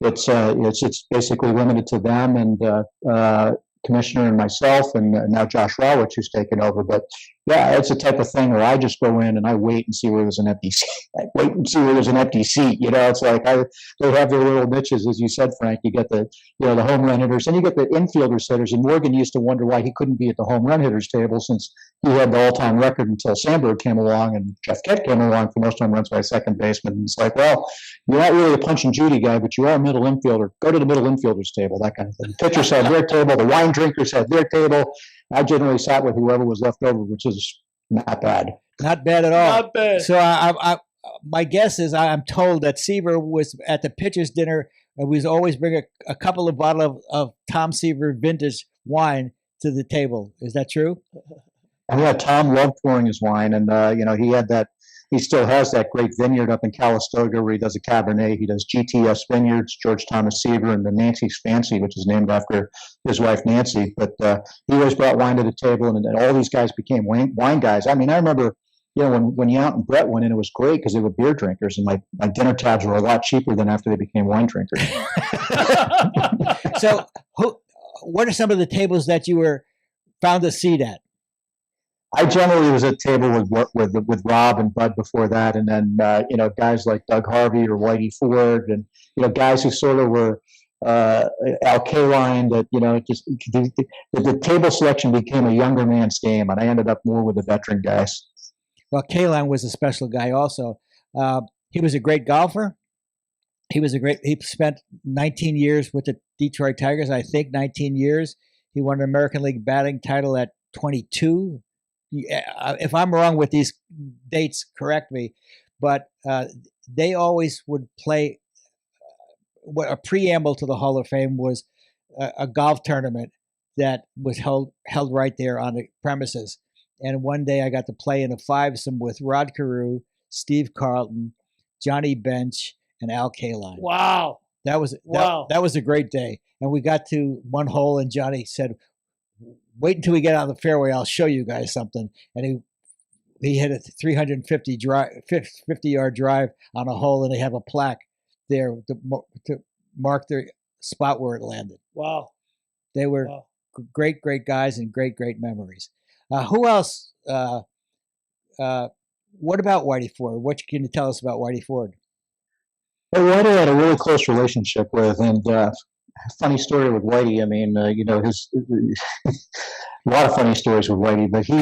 it's basically limited to them and Commissioner and myself, and now Josh Rawitz, who's taken over. But yeah, it's the type of thing where I just go in and I wait and see where there's an empty seat. I wait and see where there's an empty seat. It's like they have their little niches, as you said, Frank. You get the home run hitters, and you get the infielders hitters. And Morgan used to wonder why he couldn't be at the home run hitters table since he had the all-time record until Sandberg came along and Jeff Kett came along for most home runs by a second baseman. And it's like, well, you're not really a punch and Judy guy, but you are a middle infielder. Go to the middle infielders table, that kind of thing. Pitchers had their table. The wine drinkers had their table. I generally sat with whoever was left over, which is not bad. Not bad at all. Not bad. So my guess is I'm told that Seaver was at the pitcher's dinner and was always bring a couple of bottles of Tom Seaver vintage wine to the table. Is that true? Yeah, Tom loved pouring his wine, and he had that. He still has that great vineyard up in Calistoga where he does a Cabernet. He does GTS Vineyards, George Thomas Seaver, and the Nancy's Fancy, which is named after his wife Nancy. But he always brought wine to the table, and all these guys became wine guys. I mean, I remember, when Yount and Brett went in, it was great because they were beer drinkers, and my dinner tabs were a lot cheaper than after they became wine drinkers. So, what are some of the tables that you were found a seat at? I generally was at table with Rob and Bud before that, and then guys like Doug Harvey or Whitey Ford, and guys who sort of were Al Kaline. That the table selection became a younger man's game, and I ended up more with the veteran guys. Well, Kaline was a special guy also. He was a great golfer. He spent 19 years with the Detroit Tigers. I think 19 years. He won an American League batting title at 22. If I'm wrong with these dates, correct me, but they always would play. A preamble to the Hall of Fame was a golf tournament that was held right there on the premises. And one day I got to play in a fivesome with Rod Carew, Steve Carlton, Johnny Bench, and Al Kaline. Wow. That was a great day. And we got to one hole, and Johnny said, "Wait until we get on the fairway. I'll show you guys something." And he hit a 50-yard drive on a hole, and they have a plaque there to mark the spot where it landed. Wow. They were great guys and great memories. Who else What about Whitey Ford? What can you tell us about Whitey Ford? Well, Whitey had a really close relationship with, and funny story with Whitey. I mean, his a lot of funny stories with Whitey, but he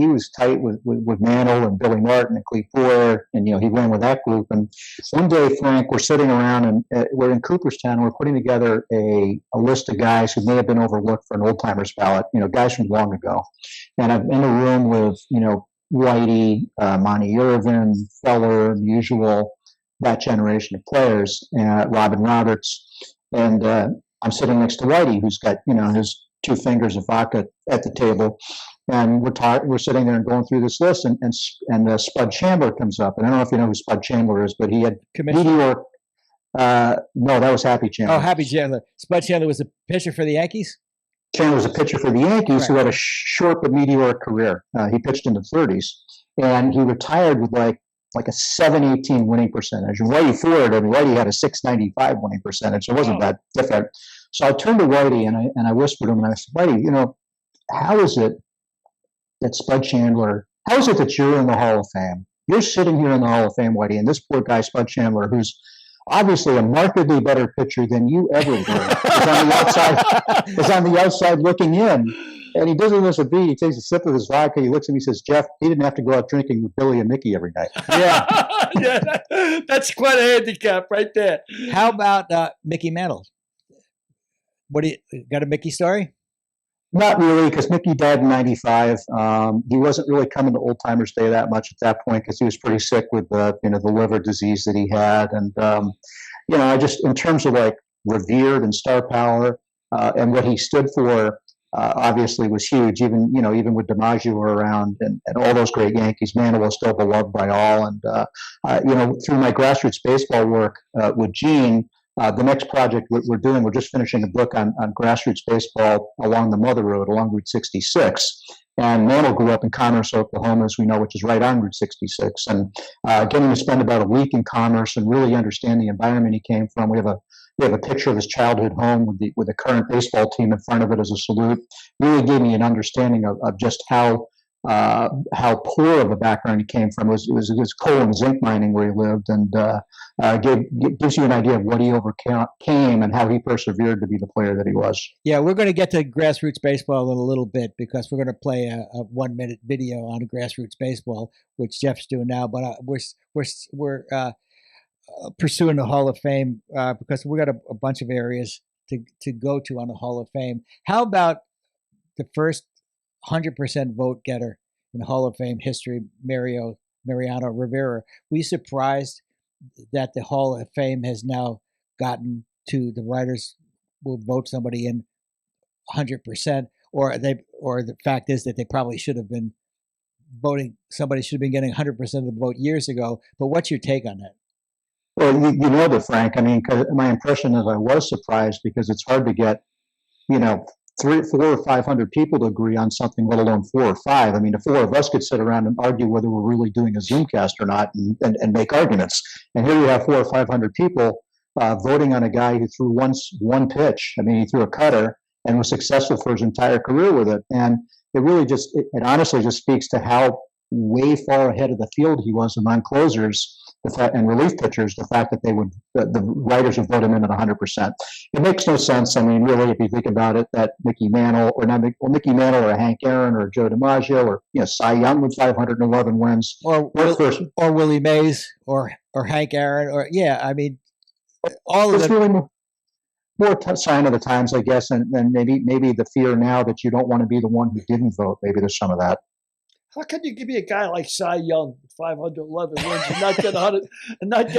was tight with Mantle and Billy Martin and Cleve Ford, and he ran with that group. And one day, Frank, we're sitting around and we're in Cooperstown. We're putting together a list of guys who may have been overlooked for an old timers ballot, guys from long ago. And I'm in a room with Whitey, Monty Irvin, Feller, Musial, that generation of players, Robin Roberts, and I'm sitting next to Whitey, who's got his 2 fingers of vodka at the table, and we're sitting there and going through this list, and Spud Chandler comes up, and I don't know if you know who Spud Chandler is, but he had Meteor. No, that was Happy Chandler. Oh, Happy Chandler. Spud Chandler was a pitcher for the Yankees. Chandler was a pitcher for the Yankees who had a short but meteoric career. He pitched in the 30s, and he retired with like a 718 winning percentage. And Whitey Ford, Whitey had a 695 winning percentage. So it wasn't that different. So I turned to Whitey and I whispered to him, and I said, Whitey, how is it that Spud Chandler, how is it that you're in the Hall of Fame? You're sitting here in the Hall of Fame, Whitey, and this poor guy, Spud Chandler, who's obviously a markedly better pitcher than you ever were, is on the outside looking in. And he doesn't miss a beat. He takes a sip of his vodka. He looks at me and says, Jeff, he didn't have to go out drinking with Billy and Mickey every night. Yeah, that's quite a handicap right there. How about Mickey Mantle? What do you got a Mickey story? Not really, because Mickey died in '95. He wasn't really coming to Old Timers Day that much at that point because he was pretty sick with the liver disease that he had. And I just, in terms of like revered and star power and what he stood for, obviously was huge. Even with Dimaggio around and all those great Yankees, Mantle was still beloved by all. And through my grassroots baseball work with Gene. The next project we're doing, we're just finishing a book on grassroots baseball along the Mother Road, along Route 66. And Mantle grew up in Commerce, Oklahoma, as we know, which is right on Route 66. And getting to spend about a week in Commerce and really understand the environment he came from. We have a picture of his childhood home with the current baseball team in front of it as a salute. Really gave me an understanding of just how poor of a background he came from. It was coal and zinc mining where he lived, and gives you an idea of what he overcame and how he persevered to be the player that he was. Yeah, we're going to get to grassroots baseball in a little bit because we're going to play a 1-minute video on grassroots baseball, which Jeff's doing now. But we're pursuing the Hall of Fame because we got a bunch of areas to go to on the Hall of Fame. How about the first 100% vote getter in Hall of Fame history, Mariano Rivera? We surprised that the Hall of Fame has now gotten to the writers will vote somebody in 100%, or the fact is that they probably should have been voting. Somebody should have been getting 100% of the vote years ago. But what's your take on that? Well, you know that, Frank. I mean, 'cause my impression is I was surprised because it's hard to get, 300, 400, or 500 people to agree on something, let alone 4 or 5. I mean, the 4 of us could sit around and argue whether we're really doing a Zoomcast or not and make arguments. And here we have 400 or 500 people voting on a guy who threw one pitch. I mean, he threw a cutter and was successful for his entire career with it. And it really it honestly just speaks to how way far ahead of the field he was among closers and relief pitchers, the fact that the writers would vote him in at 100%. It makes no sense. I mean, really, if you think about it, that Mickey Mantle or Hank Aaron or Joe DiMaggio or Cy Young with 511 wins, or Willie Mays or Hank Aaron, I mean, all of them. Really more sign of the times, I guess, and maybe the fear now that you don't want to be the one who didn't vote. Maybe there's some of that. How can you give me a guy like Cy Young, 511 wins, and not get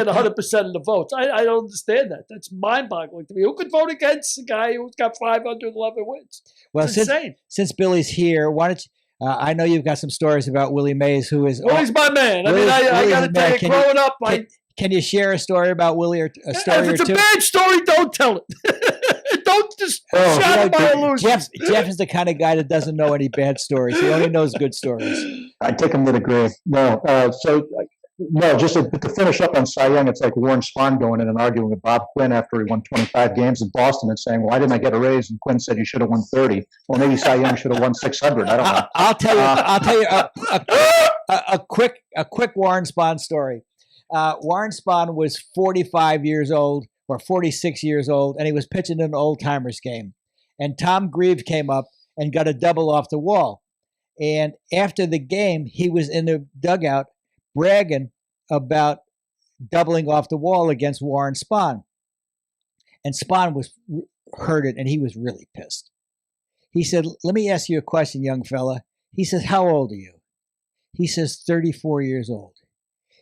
100% of the votes? I don't understand that. That's mind-boggling to me. Who could vote against a guy who's got 511 wins? Well, it's insane. Since Billy's here, why don't you? I know you've got some stories about Willie Mays, who is Willie's my man. I mean, I got to tell you, growing up, can you share a story about Willie or a story or two? If it's a bad story, don't tell it. Don't just shout it by illusion. Jeff is the kind of guy that doesn't know any bad stories. He only knows good stories. I take him to the grave. No, so No, just to finish up on Cy Young, it's like Warren Spahn going in and arguing with Bob Quinn after he won 25 games in Boston and saying, "Why didn't I get a raise?" And Quinn said, "You should have won 30." Well, maybe Cy Young should have won 600. I don't know. I'll tell you a quick Warren Spahn story. Warren Spahn was 45 years old or 46 years old, and he was pitching an old timers game. And Tom Grieve came up and got a double off the wall. And after the game, he was in the dugout bragging about doubling off the wall against Warren Spahn. And Spahn was heard it, and he was really pissed. He said, "Let me ask you a question, young fella." He says, "How old are you?" He says, 34 years old.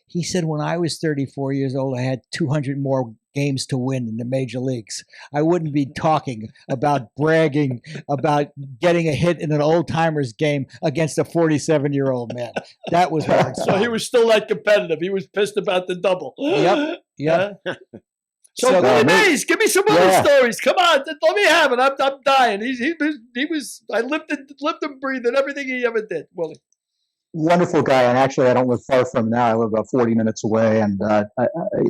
He said, "When I was 34 years old, I had 200 more games to win in the major leagues. I wouldn't be talking about bragging about getting a hit in an old timers game against a 47-year-old man." That was Warren Spahn. So he was still that competitive. He was pissed about the double. Yep. So Willie Mays, give me some other stories. Come on, let me have it. I'm dying. He was. I lived and breathed everything he ever did. Willie. Wonderful guy, and actually I don't live far from him now. I live about 40 minutes away, and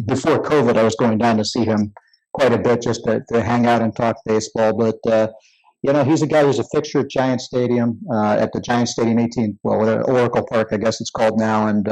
before COVID I was going down to see him quite a bit just to hang out and talk baseball. But he's a guy who's a fixture at Giant Stadium, at the Giant Stadium Oracle Park, I guess it's called now, and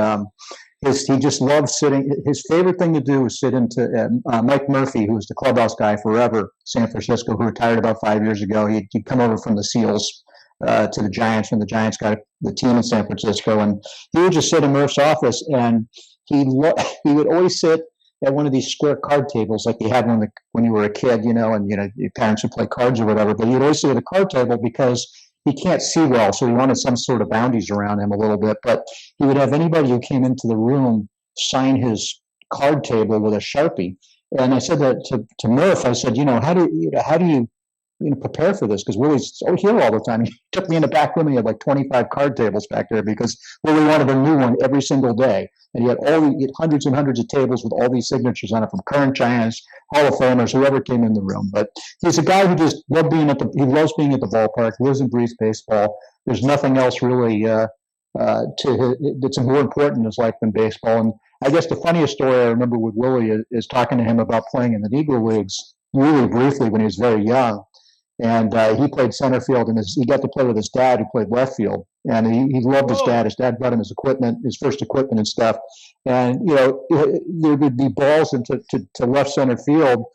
he just loves sitting. His favorite thing to do was sit into Mike Murphy, who was the clubhouse guy forever, San Francisco, who retired about 5 years ago. He'd come over from the Seals to the Giants when the Giants got the team in San Francisco, and he would just sit in Murph's office, and he would always sit at one of these square card tables like you had when you were a kid, and your parents would play cards or whatever. But he would always sit at a card table because he can't see well, so he wanted some sort of boundaries around him a little bit. But he would have anybody who came into the room sign his card table with a Sharpie. And I said that to Murph. I said, how do you prepare for this? Because Willie's here all the time. He took me in the back room. He had like 25 card tables back there because Willie wanted a new one every single day. And he had hundreds and hundreds of tables with all these signatures on it from current Giants, Hall of Famers, whoever came in the room. But he's a guy who just loves being at the ballpark, lives and breathes baseball. There's nothing else really that's more important in his life than baseball. And I guess the funniest story I remember with Willie is talking to him about playing in the Negro Leagues really briefly when he was very young. And he played center field, and he got to play with his dad, who played left field. And he loved his dad. His dad brought him his first equipment and stuff. And there would be balls into left center field,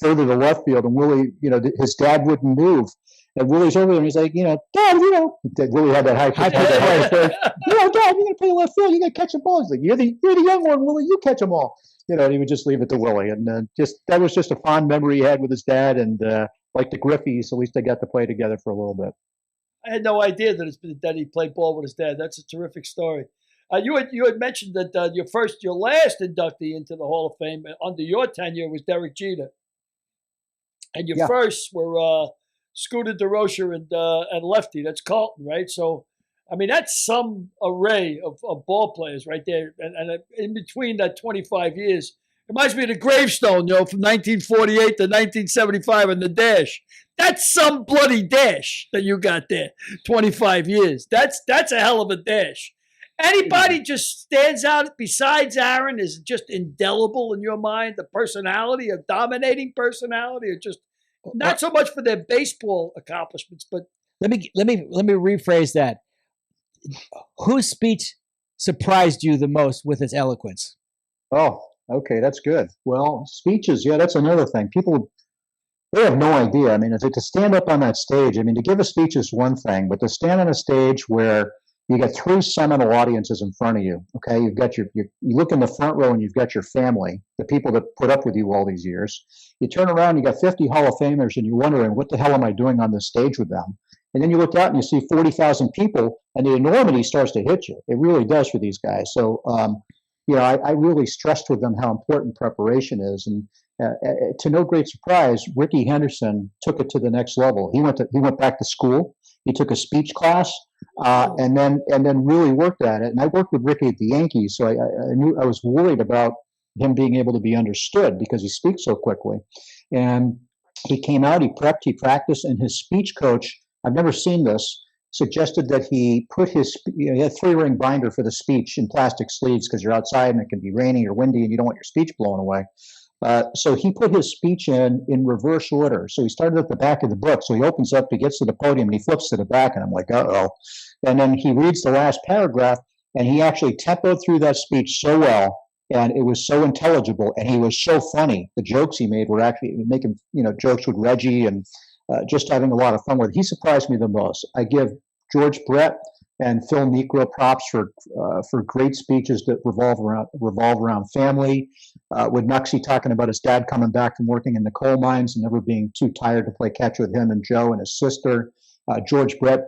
further to left field, and Willie, his dad wouldn't move. And Willie's over there, and he's like, Dad, Willie had that high pitch. Dad, you're gonna play left field. You gotta catch the balls. Like, you're the young one, Willie. You catch them all. And he would just leave it to Willie. And that was just a fond memory he had with his dad. And like the Griffies, at least they got to play together for a little bit. I had no idea that he played ball with his dad. That's a terrific story. You had mentioned that your last inductee into the Hall of Fame under your tenure was Derek Jeter, and your first were Scooter DeRocher and Lefty. That's Carlton, right? So, I mean, that's some array of ball players right there, and in between that 25 years. Reminds me of the gravestone, from 1948 to 1975 and the dash. That's some bloody dash that you got there. 25 years. That's a hell of a dash. Anybody just stands out besides Aaron is just indelible in your mind? The personality, a dominating personality, or just not so much for their baseball accomplishments, but let me rephrase that. Whose speech surprised you the most with its eloquence? Oh. Okay, that's good. Well, speeches, that's another thing. People, they have no idea. I mean, to stand up on that stage, to give a speech is one thing, but to stand on a stage where you got three seminal audiences in front of you, okay? You've got you look in the front row and you've got your family, the people that put up with you all these years. You turn around, you got 50 Hall of Famers, and you're wondering, what the hell am I doing on this stage with them? And then you look out and you see 40,000 people, and the enormity starts to hit you. It really does for these guys. So, I really stressed with them how important preparation is, and to no great surprise, Rickey Henderson took it to the next level. He went back to school. He took a speech class, and then really worked at it. And I worked with Rickey at the Yankees, so I knew I was worried about him being able to be understood because he speaks so quickly. And he came out, he prepped, he practiced, and his speech coach, I've never seen this, suggested that he put he had 3-ring binder for the speech in plastic sleeves because you're outside and it can be rainy or windy and you don't want your speech blown away. So he put his speech in reverse order. So he started at the back of the book. So he opens up, he gets to the podium, and he flips to the back, and I'm like, uh-oh. And then he reads the last paragraph, and he actually tempoed through that speech so well, and it was so intelligible, and he was so funny. The jokes he made were actually making, jokes with Reggie and just having a lot of fun with it. He surprised me the most. I give George Brett and Phil Necro props for great speeches that revolve around family. With Nuxie talking about his dad coming back from working in the coal mines and never being too tired to play catch with him and Joe and his sister. George Brett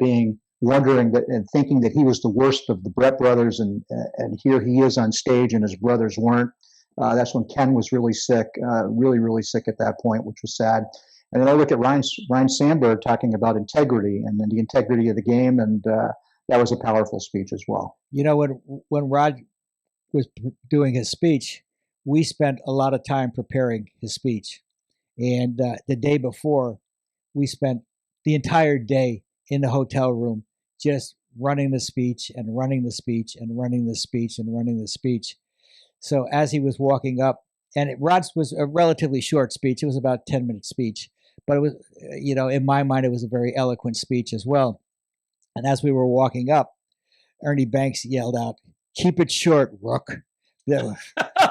wondering that and thinking that he was the worst of the Brett brothers, and here he is on stage and his brothers weren't. That's when Ken was really sick, really sick at that point, which was sad. And then I look at Ryan Sandberg talking about integrity and then the integrity of the game, and that was a powerful speech as well. When Rod was doing his speech, we spent a lot of time preparing his speech. And the day before, we spent the entire day in the hotel room just running the speech and running the speech and running the speech and running the speech. So as he was walking up, and Rod's was a relatively short speech. It was about a 10-minute speech. But it was, in my mind, it was a very eloquent speech as well. And as we were walking up, Ernie Banks yelled out, "Keep it short, Rook." Of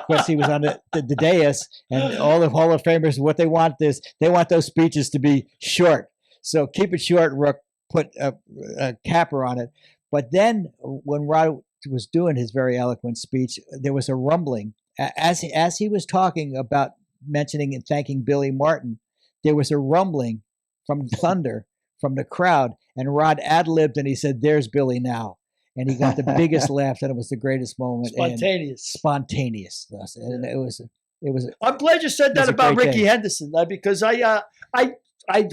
course, he was on the dais, and all the Hall of Famers, what they want is they want those speeches to be short. So keep it short, Rook, put a capper on it. But then when Rod was doing his very eloquent speech, there was a rumbling. As he was talking about mentioning and thanking Billy Martin, there was a rumbling from thunder from the crowd, and Rod ad-libbed and he said, "There's Billy now." And he got the biggest laugh, and it was the greatest moment. Spontaneous. And it was. I'm glad you said that about Ricky Henderson, because I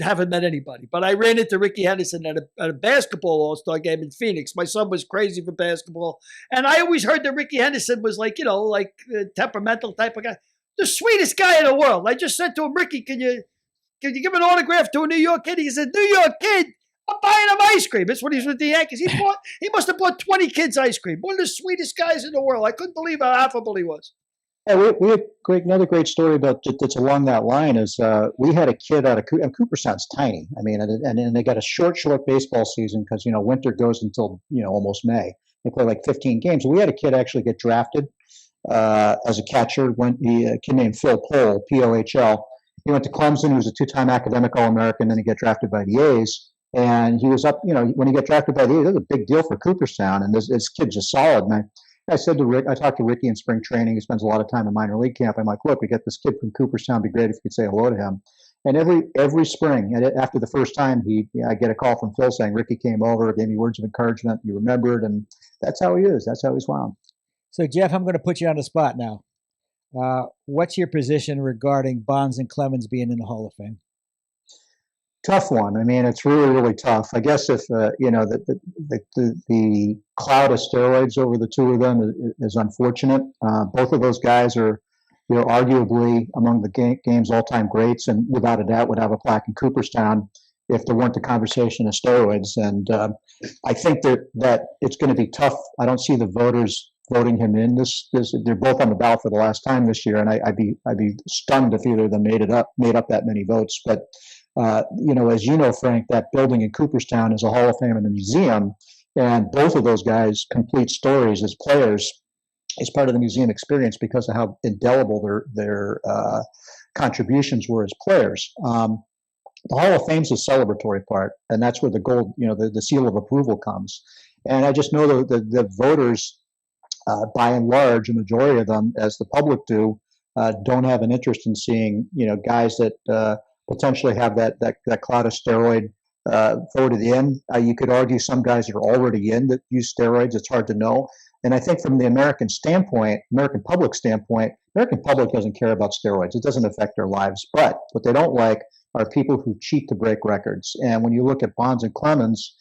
haven't met anybody, but I ran into Ricky Henderson at a basketball All-Star game in Phoenix. My son was crazy for basketball, and I always heard that Ricky Henderson was like a temperamental type of guy, the sweetest guy in the world. I just said to him, "Ricky, can you give an autograph to a New York kid?" He said, "New York kid, I'm buying him ice cream." That's what he's with the Yankees. He must have bought 20 kids ice cream. One of the sweetest guys in the world. I couldn't believe how affable he was. Yeah, we had another great story that's along that line is we had a kid out of Cooperstown's tiny. I mean, and they got a short baseball season because winter goes until almost May. They play like 15 games. We had a kid actually get drafted as a catcher. A kid named Phil Pohl, Pohl. He went to Clemson. He was a 2-time academic All-American. Then he got drafted by the A's. And he was up, when he got drafted by the A's, that was a big deal for Cooperstown. And this kid's just solid, man. I said to Rick, I talked to Ricky in spring training. He spends a lot of time in minor league camp. I'm like, look, we got this kid from Cooperstown. It'd be great if you could say hello to him. And every spring, and after the first time, I get a call from Phil saying Ricky came over, gave me words of encouragement. He remembered, and that's how he is. That's how he's wound. So, Jeff, I'm going to put you on the spot now. What's your position regarding Bonds and Clemens being in the Hall of Fame? Tough one. I mean, it's really tough. I guess if the cloud of steroids over the two of them is unfortunate. Both of those guys are, arguably among the game's all-time greats, and without a doubt would have a plaque in Cooperstown if there weren't the conversation of steroids. And I think that it's going to be tough. I don't see the voters voting him in. They're both on the ballot for the last time this year, and I'd be stunned if either of them made up that many votes. But as you know, Frank, that building in Cooperstown is a Hall of Fame and a museum, and both of those guys' complete stories as players is part of the museum experience because of how indelible their contributions were as players. The Hall of Fame's a celebratory part, and that's where the gold, the seal of approval comes. And I just know the voters, by and large, a majority of them, as the public do, don't have an interest in seeing, guys that potentially have that cloud of steroid voted in. You could argue some guys are already in that use steroids. It's hard to know. And I think from the American public standpoint, American public doesn't care about steroids. It doesn't affect their lives. But what they don't like are people who cheat to break records. And when you look at Bonds and Clemens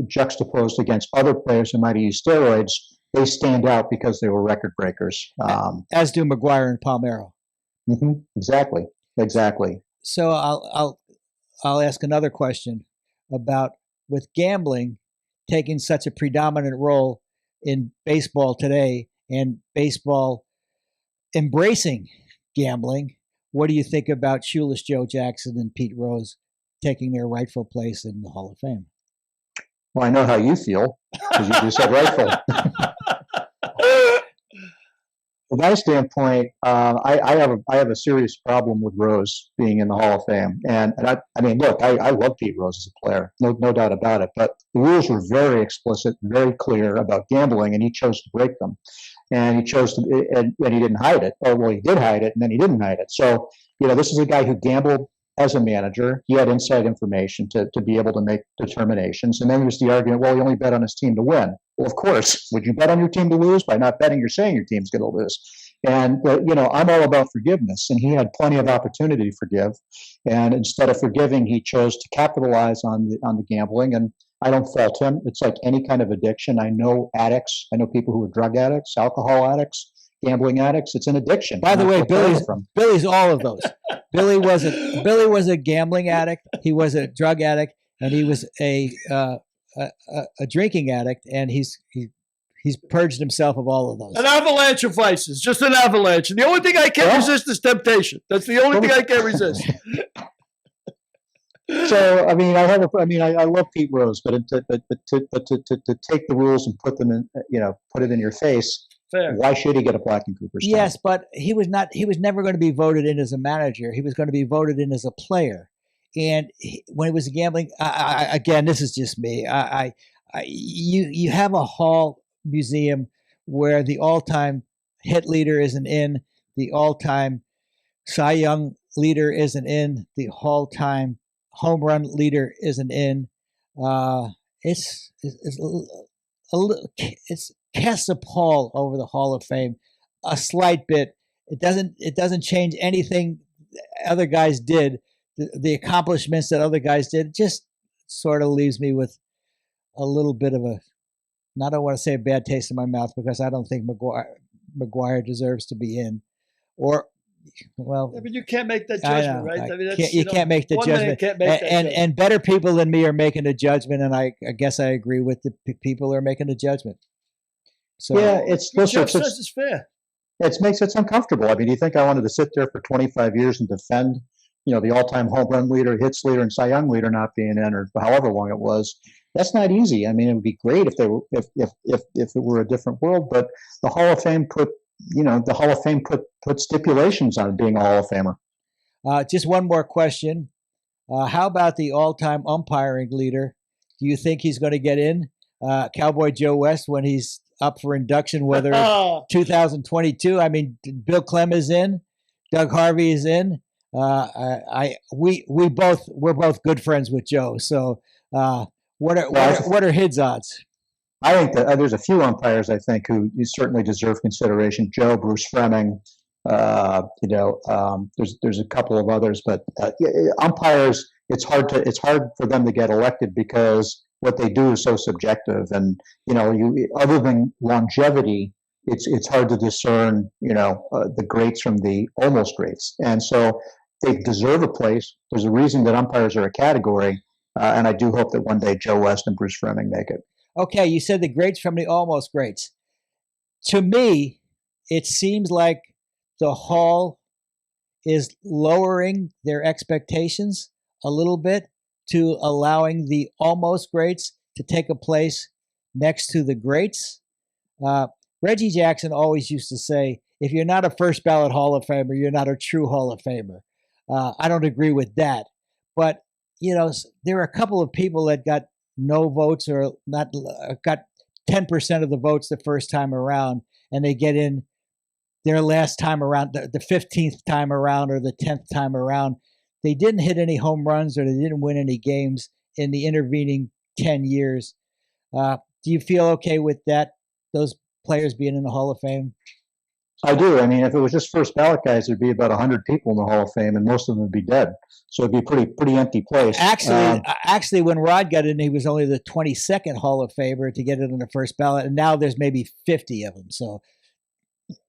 juxtaposed against other players who might have used steroids, they stand out because they were record breakers. As do McGuire and Palmeiro. Mm-hmm, exactly. So I'll ask another question about with gambling. taking such a predominant role in baseball today and baseball embracing gambling. What do you think about Shoeless Joe Jackson and Pete Rose taking their rightful place in the Hall of Fame? Well, I know how you feel because you just said rightful. From my standpoint, I have a serious problem with Rose being in the Hall of Fame, and I mean, look, I love Pete Rose as a player, no doubt about it. But the rules were very explicit, very clear about gambling, and he chose to break them, and he chose to, and he didn't hide it. Oh, well, he did hide it, and then he didn't hide it. So, this is a guy who gambled as a manager. He had inside information to be able to make determinations. And then there was the argument, well, he only bet on his team to win. Well, of course, would you bet on your team to lose? By not betting, you're saying your team's going to lose. And, I'm all about forgiveness. And he had plenty of opportunity to forgive. And instead of forgiving, he chose to capitalize on the gambling. And I don't fault him. It's like any kind of addiction. I know addicts. I know people who are drug addicts, alcohol addicts, gambling addicts. It's an addiction. By the way, Billy's all of those. Billy was a gambling addict. He was a drug addict, and he was a drinking addict. And he's purged himself of all of those. An avalanche of vices, just an avalanche. And the only thing I can't resist is temptation. That's the only thing I can't resist. So I mean, I love Pete Rose, but to take the rules and put them in, put it in your face. Fair. Why should he get a plaque in Cooperstown? Yes, but he was never going to be voted in as a manager. He was going to be voted in as a player. And when he was gambling, again, this is just me. You have a hall museum where the all-time hit leader isn't in, the all-time Cy Young leader isn't in, the all-time home run leader isn't in. It's casts a pall over the Hall of Fame, a slight bit. It doesn't change anything other guys did. The accomplishments that other guys did, it just sort of leaves me with a little bit of I don't want to say a bad taste in my mouth, because I don't think McGwire deserves to be in. Or, well, yeah, but you can't make that judgment, right? I mean, you can't make the judgment. And better people than me are making a judgment, and I guess I agree with the people who are making a judgment. So yeah, it's fair. It makes it uncomfortable. I mean, do you think I wanted to sit there for 25 years and defend, the all-time home run leader, hits leader, and Cy Young leader not being in, or however long it was? That's not easy. I mean, it would be great if it were a different world. But the Hall of Fame put stipulations on being a Hall of Famer. Just one more question. How about the all-time umpiring leader? Do you think he's going to get in? Cowboy Joe West, when he's up for induction, whether 2022. I mean, Bill Clemens is in, Doug Harvey is in. We're both good friends with Joe. So what are his odds? I think that there's a few umpires I think who certainly deserve consideration. Joe, Bruce Fleming. There's a couple of others, but umpires. It's hard for them to get elected because what they do is so subjective, and other than longevity, it's hard to discern the greats from the almost greats, and so they deserve a place. There's a reason that umpires are a category, and I do hope that one day Joe West and Bruce Fleming make it. Okay, you said the greats from the almost greats. To me, it seems like the Hall is lowering their expectations a little bit to allowing the almost greats to take a place next to the greats. Reggie Jackson always used to say, if you're not a first ballot Hall of Famer, you're not a true Hall of Famer. I don't agree with that. But, there are a couple of people that got no votes or not got 10% of the votes the first time around, and they get in their last time around, the 15th time around or the 10th time around. They didn't hit any home runs or they didn't win any games in the intervening 10 years. Do you feel okay with that, those players being in the Hall of Fame? I do. I mean, if it was just first ballot guys, there'd be about 100 people in the Hall of Fame, and most of them would be dead. So it'd be a pretty empty place. Actually, when Rod got in, he was only the 22nd Hall of Famer to get it on the first ballot, and now there's maybe 50 of them. So,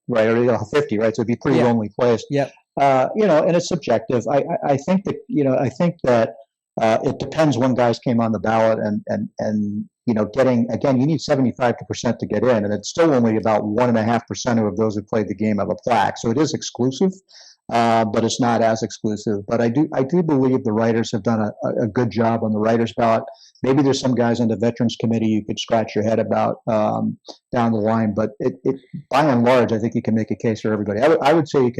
right, or 50, right? So it'd be a pretty lonely place. Yeah. And it's subjective. I think that It depends when guys came on the ballot, and getting, again, you need 75% to get in, and it's still only about 1.5% of those who played the game have a plaque. So it is exclusive, but it's not as exclusive. But I do believe the writers have done a good job on the writers' ballot. Maybe there's some guys on the Veterans Committee you could scratch your head about down the line, but it by and large, I think you can make a case for everybody. I would say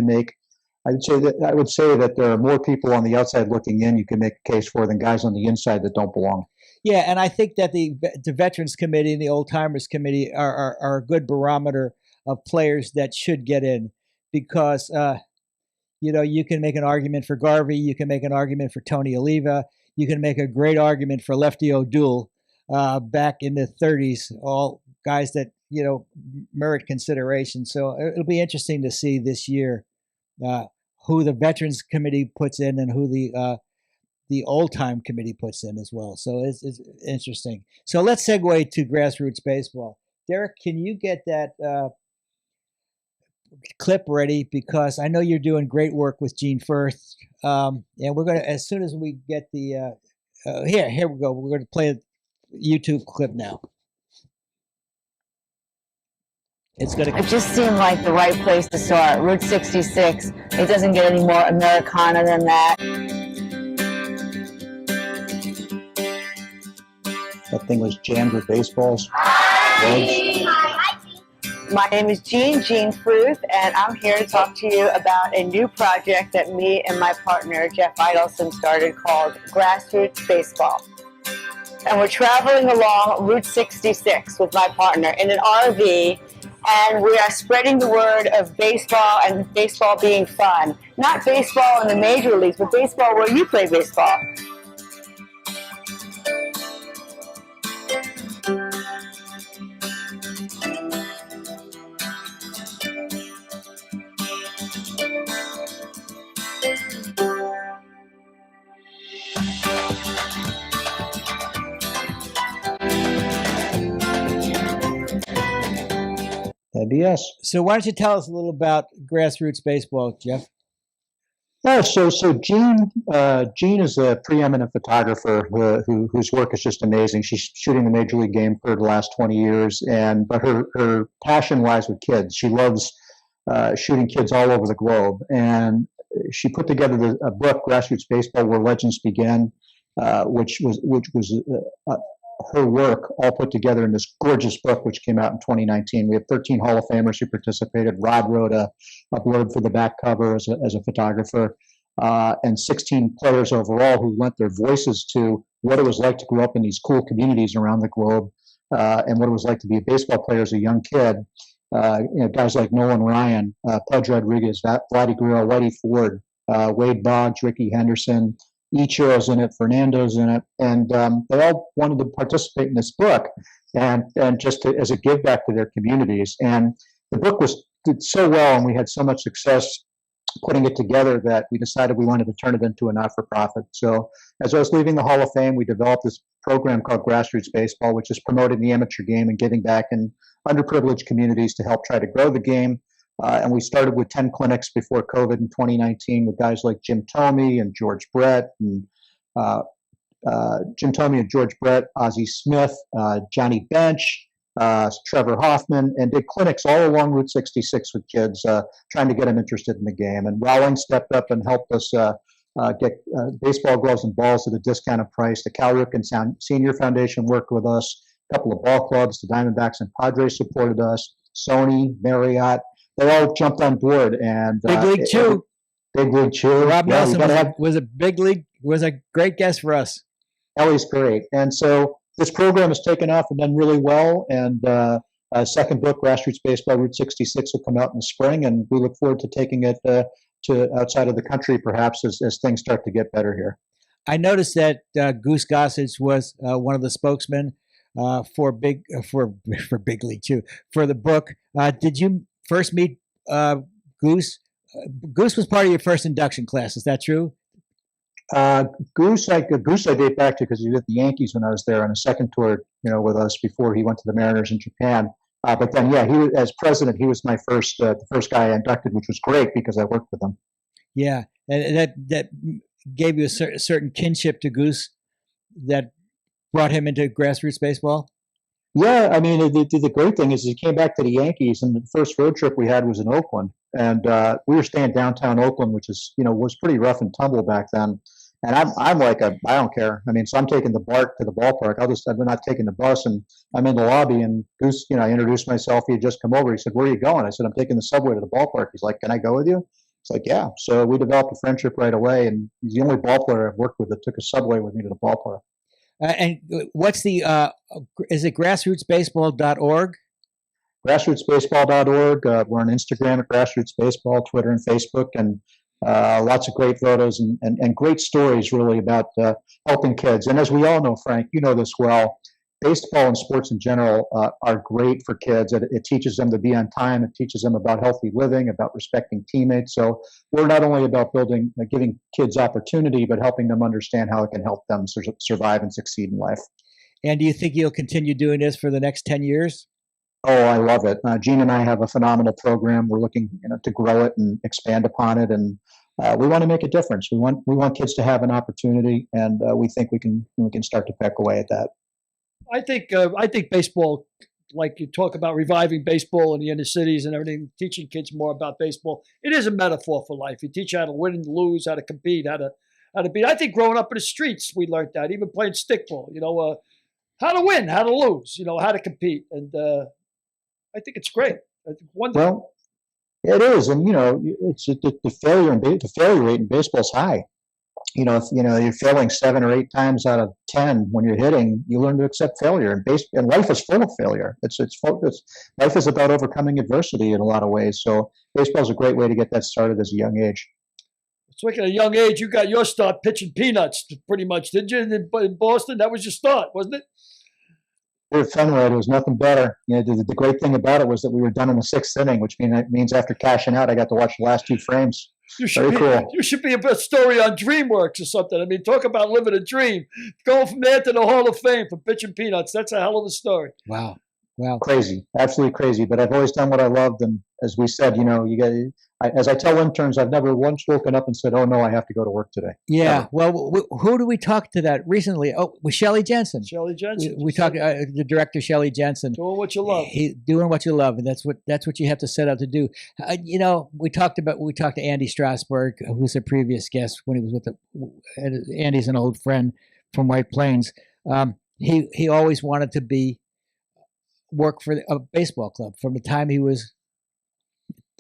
that there are more people on the outside looking in you can make a case for than guys on the inside that don't belong. Yeah, and I think that the Veterans Committee and the Old Timers Committee are a good barometer of players that should get in, because you can make an argument for Garvey, you can make an argument for Tony Oliva, you can make a great argument for Lefty O'Doul back in the 30s, all guys that merit consideration. So it'll be interesting to see this year who the Veterans Committee puts in and who the Old Time Committee puts in as well. So it's interesting. So let's segue to grassroots baseball. Derek, can you get that clip ready? Because I know you're doing great work with Gene Firth. And we're going to, as soon as we get the, here we go. We're going to play a YouTube clip now. It just seemed like the right place to start. Route 66. It doesn't get any more Americana than that. That thing was jammed with baseballs. My name is Gene Fruth, and I'm here to talk to you about a new project that me and my partner, Jeff Idelson, started called Grassroots Baseball. And we're traveling along Route 66 with my partner in an RV, and we are spreading the word of baseball and baseball being fun. Not baseball in the major leagues, but baseball where you play baseball. Yes. So why don't you tell us a little about grassroots baseball, Jeff? So Jean is a preeminent photographer whose work is just amazing. She's shooting the major league game for the last 20 years, but her passion lies with kids. She loves shooting kids all over the globe, and she put together a book, Grassroots Baseball, Where Legends Begin, which was her work all put together in this gorgeous book, which came out in 2019. We have 13 Hall of Famers who participated. Rod wrote a blurb for the back cover as a photographer, and 16 players overall who lent their voices to what it was like to grow up in these cool communities around the globe, and what it was like to be a baseball player as a young kid. Guys like Nolan Ryan, Pudge Rodriguez, Vladdy Guerrero, Whitey Ford, Wade Boggs, Ricky Henderson, Ichiro's in it, Fernando's in it, and they all wanted to participate in this book, and just as a give back to their communities. And the book did so well, and we had so much success putting it together that we decided we wanted to turn it into a not-for-profit. So as I was leaving the Hall of Fame, we developed this program called Grassroots Baseball, which is promoting the amateur game and giving back in underprivileged communities to help try to grow the game. And we started with 10 clinics before COVID in 2019 with guys like Jim Thome and George Brett, and Ozzie Smith, Johnny Bench, Trevor Hoffman, and did clinics all along Route 66 with kids, trying to get them interested in the game. And Rowling stepped up and helped us get baseball gloves and balls at a discounted price. The Cal Ripken Senior Foundation worked with us. A couple of ball clubs, the Diamondbacks and Padres supported us. Sony, Marriott, they all jumped on board. And Big League Chew. Big League Chew. Rob Nelson was a great guest for us. Ellie's great. And so this program has taken off and done really well. And a second book, Grassroots Baseball Route 66, will come out in the spring. And we look forward to taking it to outside of the country, perhaps, as things start to get better here. I noticed that Goose Gossage was one of the spokesmen for Big League Chew for the book. Did you first meet Goose? Goose was part of your first induction class. Is that true? Goose I date back to because he was at the Yankees when I was there on a second tour, with us before he went to the Mariners in Japan. But then, he was, as president, he was my the first guy I inducted, which was great because I worked with him. Yeah, and that gave you a certain kinship to Goose that brought him into grassroots baseball? Yeah, I mean, the great thing is he came back to the Yankees, and the first road trip we had was in Oakland, and we were staying downtown Oakland, which is was pretty rough and tumble back then. And I'm like I don't care. I mean, so I'm taking the BART to the ballpark. I'm not taking the bus, and I'm in the lobby, and Goose, I introduced myself. He had just come over. He said, "Where are you going?" I said, "I'm taking the subway to the ballpark." He's like, "Can I go with you?" It's like, "Yeah." So we developed a friendship right away, and he's the only ball player I've worked with that took a subway with me to the ballpark. And what's the, is it grassrootsbaseball.org? Grassrootsbaseball.org. We're on Instagram at Grassroots Baseball, Twitter and Facebook, and lots of great photos and great stories really about helping kids. And as we all know, Frank, you know this well, baseball and sports in general are great for kids. It teaches them to be on time. It teaches them about healthy living, about respecting teammates. So we're not only about giving kids opportunity, but helping them understand how it can help them survive and succeed in life. And do you think you'll continue doing this for the next 10 years? Oh, I love it. Gene and I have a phenomenal program. We're looking to grow it and expand upon it. And we want to make a difference. We want kids to have an opportunity, and we think we can start to peck away at that. I think baseball, like you talk about reviving baseball in the inner cities and everything, teaching kids more about baseball. It is a metaphor for life. You teach how to win and lose, how to compete, how to beat. I think growing up in the streets, we learned that. Even playing stickball, how to win, how to lose, how to compete, and I think it's great. Well, it is, and it's the failure rate in baseball is high. If you're failing 7 or 8 times out of 10 when you're hitting, you learn to accept failure. And life is full of failure. Life is about overcoming adversity in a lot of ways. So baseball is a great way to get that started as a young age. Speaking of a young age, you got your start pitching peanuts, pretty much, did you? In Boston, that was your start, wasn't it? At Fenway, it was nothing better. The great thing about it was that we were done in the 6th inning, which means after cashing out, I got to watch the last 2 frames. You should be a story on DreamWorks or something. I mean, talk about living a dream. Going from there to the Hall of Fame for pitching peanuts. That's a hell of a story. Wow. Crazy. Absolutely crazy. But I've always done what I loved. And as we said, as I tell interns, I've never once woken up and said, "Oh no, I have to go to work today." Yeah. Never. Well, who do we talk to that recently? Oh, with Shelley Jensen. We talked the director Shelley Jensen. Doing what you love. Doing what you love, and that's what you have to set out to do. We talked to Andy Strasberg, who was a previous guest when he was with Andy's an old friend from White Plains. He always wanted to work for a baseball club from the time he was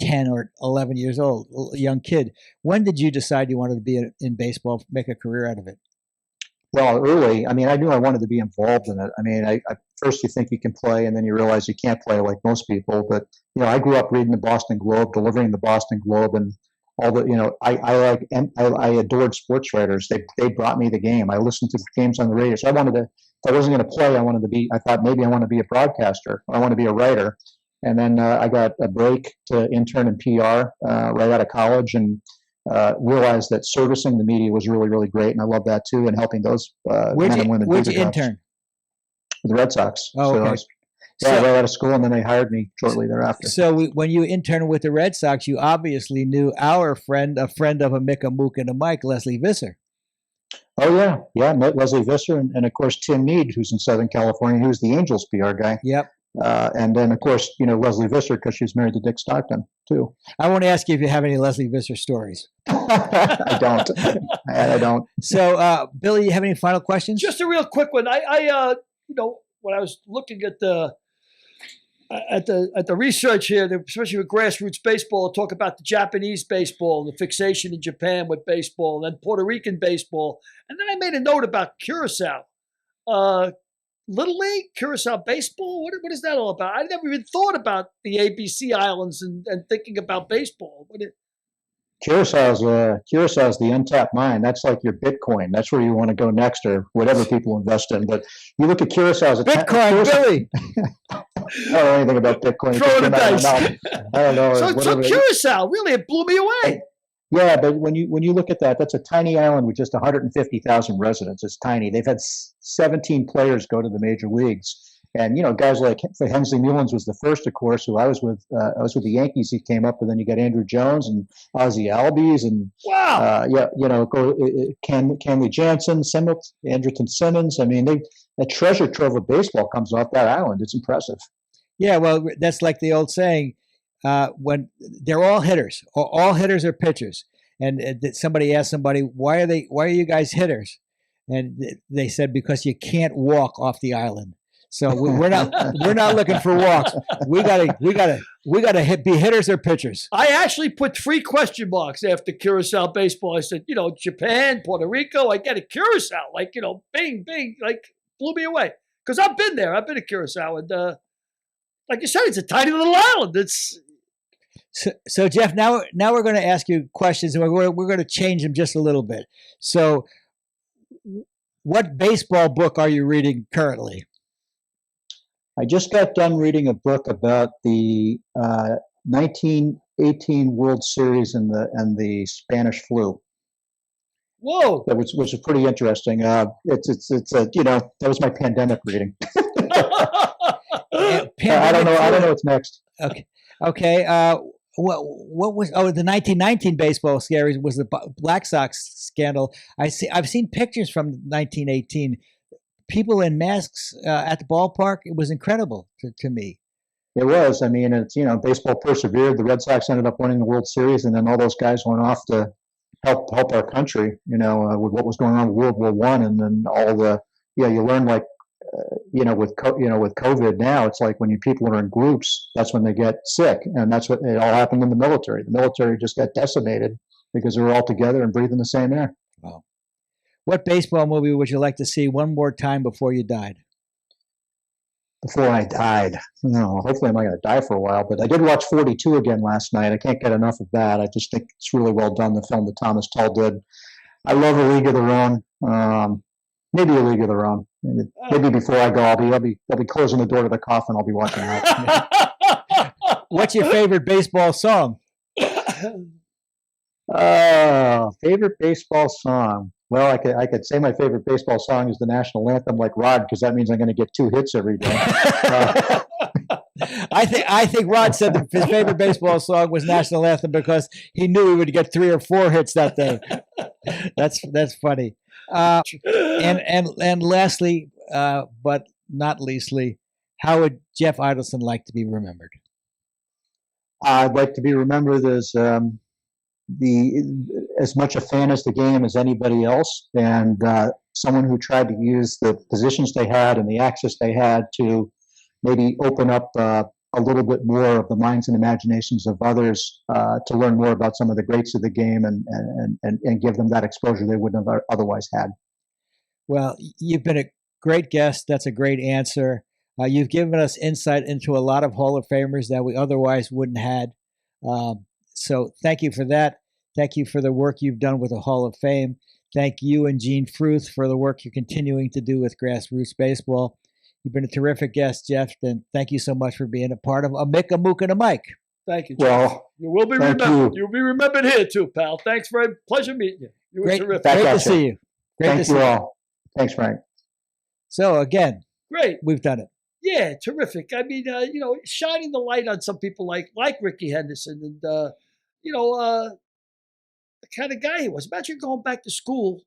10 or 11 years old, a young kid. When did you decide you wanted to be in baseball, make a career out of it? Well, early. I mean, I knew I wanted to be involved in it. I mean, first you think you can play, and then you realize you can't play like most people. But I grew up reading the Boston Globe, delivering the Boston Globe, and all the. I adored sports writers. They brought me the game. I listened to the games on the radio. So I wanted to. If I wasn't going to play, I thought maybe I want to be a broadcaster. I want to be a writer. And then I got a break to intern in PR right out of college, and realized that servicing the media was really, really great, and I love that too. And helping those men and women. Where'd you intern? With the Red Sox. Oh, okay. Right out of school, and then they hired me shortly thereafter. So when you interned with the Red Sox, you obviously knew our friend, a friend of a Mick, a Mook, and a Mike, Leslie Visser. Oh yeah, met Leslie Visser, and of course Tim Mead, who's in Southern California, who's the Angels PR guy. Yep. And then, of course, Leslie Visser, because she's married to Dick Stockton, too. I want to ask you if you have any Leslie Visser stories. I don't. So, Billy, you have any final questions? Just a real quick one. I when I was looking at the research here, especially with grassroots baseball, talk about the Japanese baseball, the fixation in Japan with baseball, and then Puerto Rican baseball. And then I made a note about Curacao. Little League, Curacao baseball. What is that all about? I never even thought about the ABC Islands and thinking about baseball. Curaçao's the untapped mine. That's like your Bitcoin. That's where you want to go next, or whatever people invest in. But you look at Curacao as a Bitcoin, Billy. I don't know anything about Bitcoin. Throwing a dice. I don't know. So Curacao, really, it blew me away. Yeah, but when you look at that, that's a tiny island with just 150,000 residents. It's tiny. They've had 17 players go to the major leagues, And guys like Hensley Mullins was the first, of course, who I was with the Yankees. He came up, and then you got Andrew Jones and Ozzie Albies, and Wow. Canley Jansen, Andrelton Simmons. I mean, a treasure trove of baseball comes off that island. It's impressive. Yeah, well, that's like the old saying, when they're all hitters. All hitters are pitchers. And somebody asked somebody, why are you guys hitters? And they said, because you can't walk off the island. So we're not looking for walks. We gotta be hitters or pitchers. I actually put 3 question marks after Curacao baseball. I said, Japan, Puerto Rico. I get it, Curacao, bing, bing, blew me away. Because I've been there. I've been to Curacao, and like you said, it's a tiny little island. It's so Jeff. Now we're going to ask you questions, and we're going to change them just a little bit. So, what baseball book are you reading currently? I just got done reading a book about the 1918 World Series and the Spanish flu. Whoa! That which was pretty interesting. That was my pandemic reading. I don't know what's next. Okay. What was? Oh, the 1919 baseball scare was the Black Sox scandal. I've seen pictures from 1918. People in masks at the ballpark. It was incredible to me. It was. I mean, it's baseball persevered. The Red Sox ended up winning the World Series, and then all those guys went off to help our country. With what was going on with World War I, and then all the you learn with COVID now, it's like when people are in groups, that's when they get sick, and that's what it all happened in the military. The military just got decimated because they were all together and breathing the same air. Wow. What baseball movie would you like to see one more time before you died? Before I died? No, hopefully I'm not going to die for a while, but I did watch 42 again last night. I can't get enough of that. I just think it's really well done, the film that Thomas Tull did. I love A League of Their Own. Maybe A League of Their Own. Maybe before I go, I'll be closing the door to the coffin. I'll be watching that. What's your favorite baseball song? Favorite baseball song. Well, I could say my favorite baseball song is the national anthem, like Rod, because that means I'm going to get 2 hits every day. I think Rod said that his favorite baseball song was national anthem because he knew he would get 3 or 4 hits that day. That's funny. And lastly, but not leastly, how would Jeff Idelson like to be remembered? I'd like to be remembered as as much a fan of the game as anybody else, and someone who tried to use the positions they had and the access they had to maybe open up a little bit more of the minds and imaginations of others to learn more about some of the greats of the game and give them that exposure they wouldn't have otherwise had. Well, you've been a great guest. That's a great answer. You've given us insight into a lot of Hall of Famers that we otherwise wouldn't had. So thank you for that. Thank you for the work you've done with the Hall of Fame. Thank you and Gene Fruth for the work you're continuing to do with Grassroots Baseball. You've been a terrific guest, Jeff, and thank you so much for being a part of A Mick, a Mook, and a Mike. Thank you, Jeff. Well, you will be remembered. You'll be remembered here too, pal. Thanks, very pleasure meeting you. You were terrific. Great to see you. Thank you all. Thanks, Frank. So again, great. We've done it. Yeah, terrific. I mean, shining the light on some people like Ricky Henderson and, the kind of guy he was. Imagine going back to school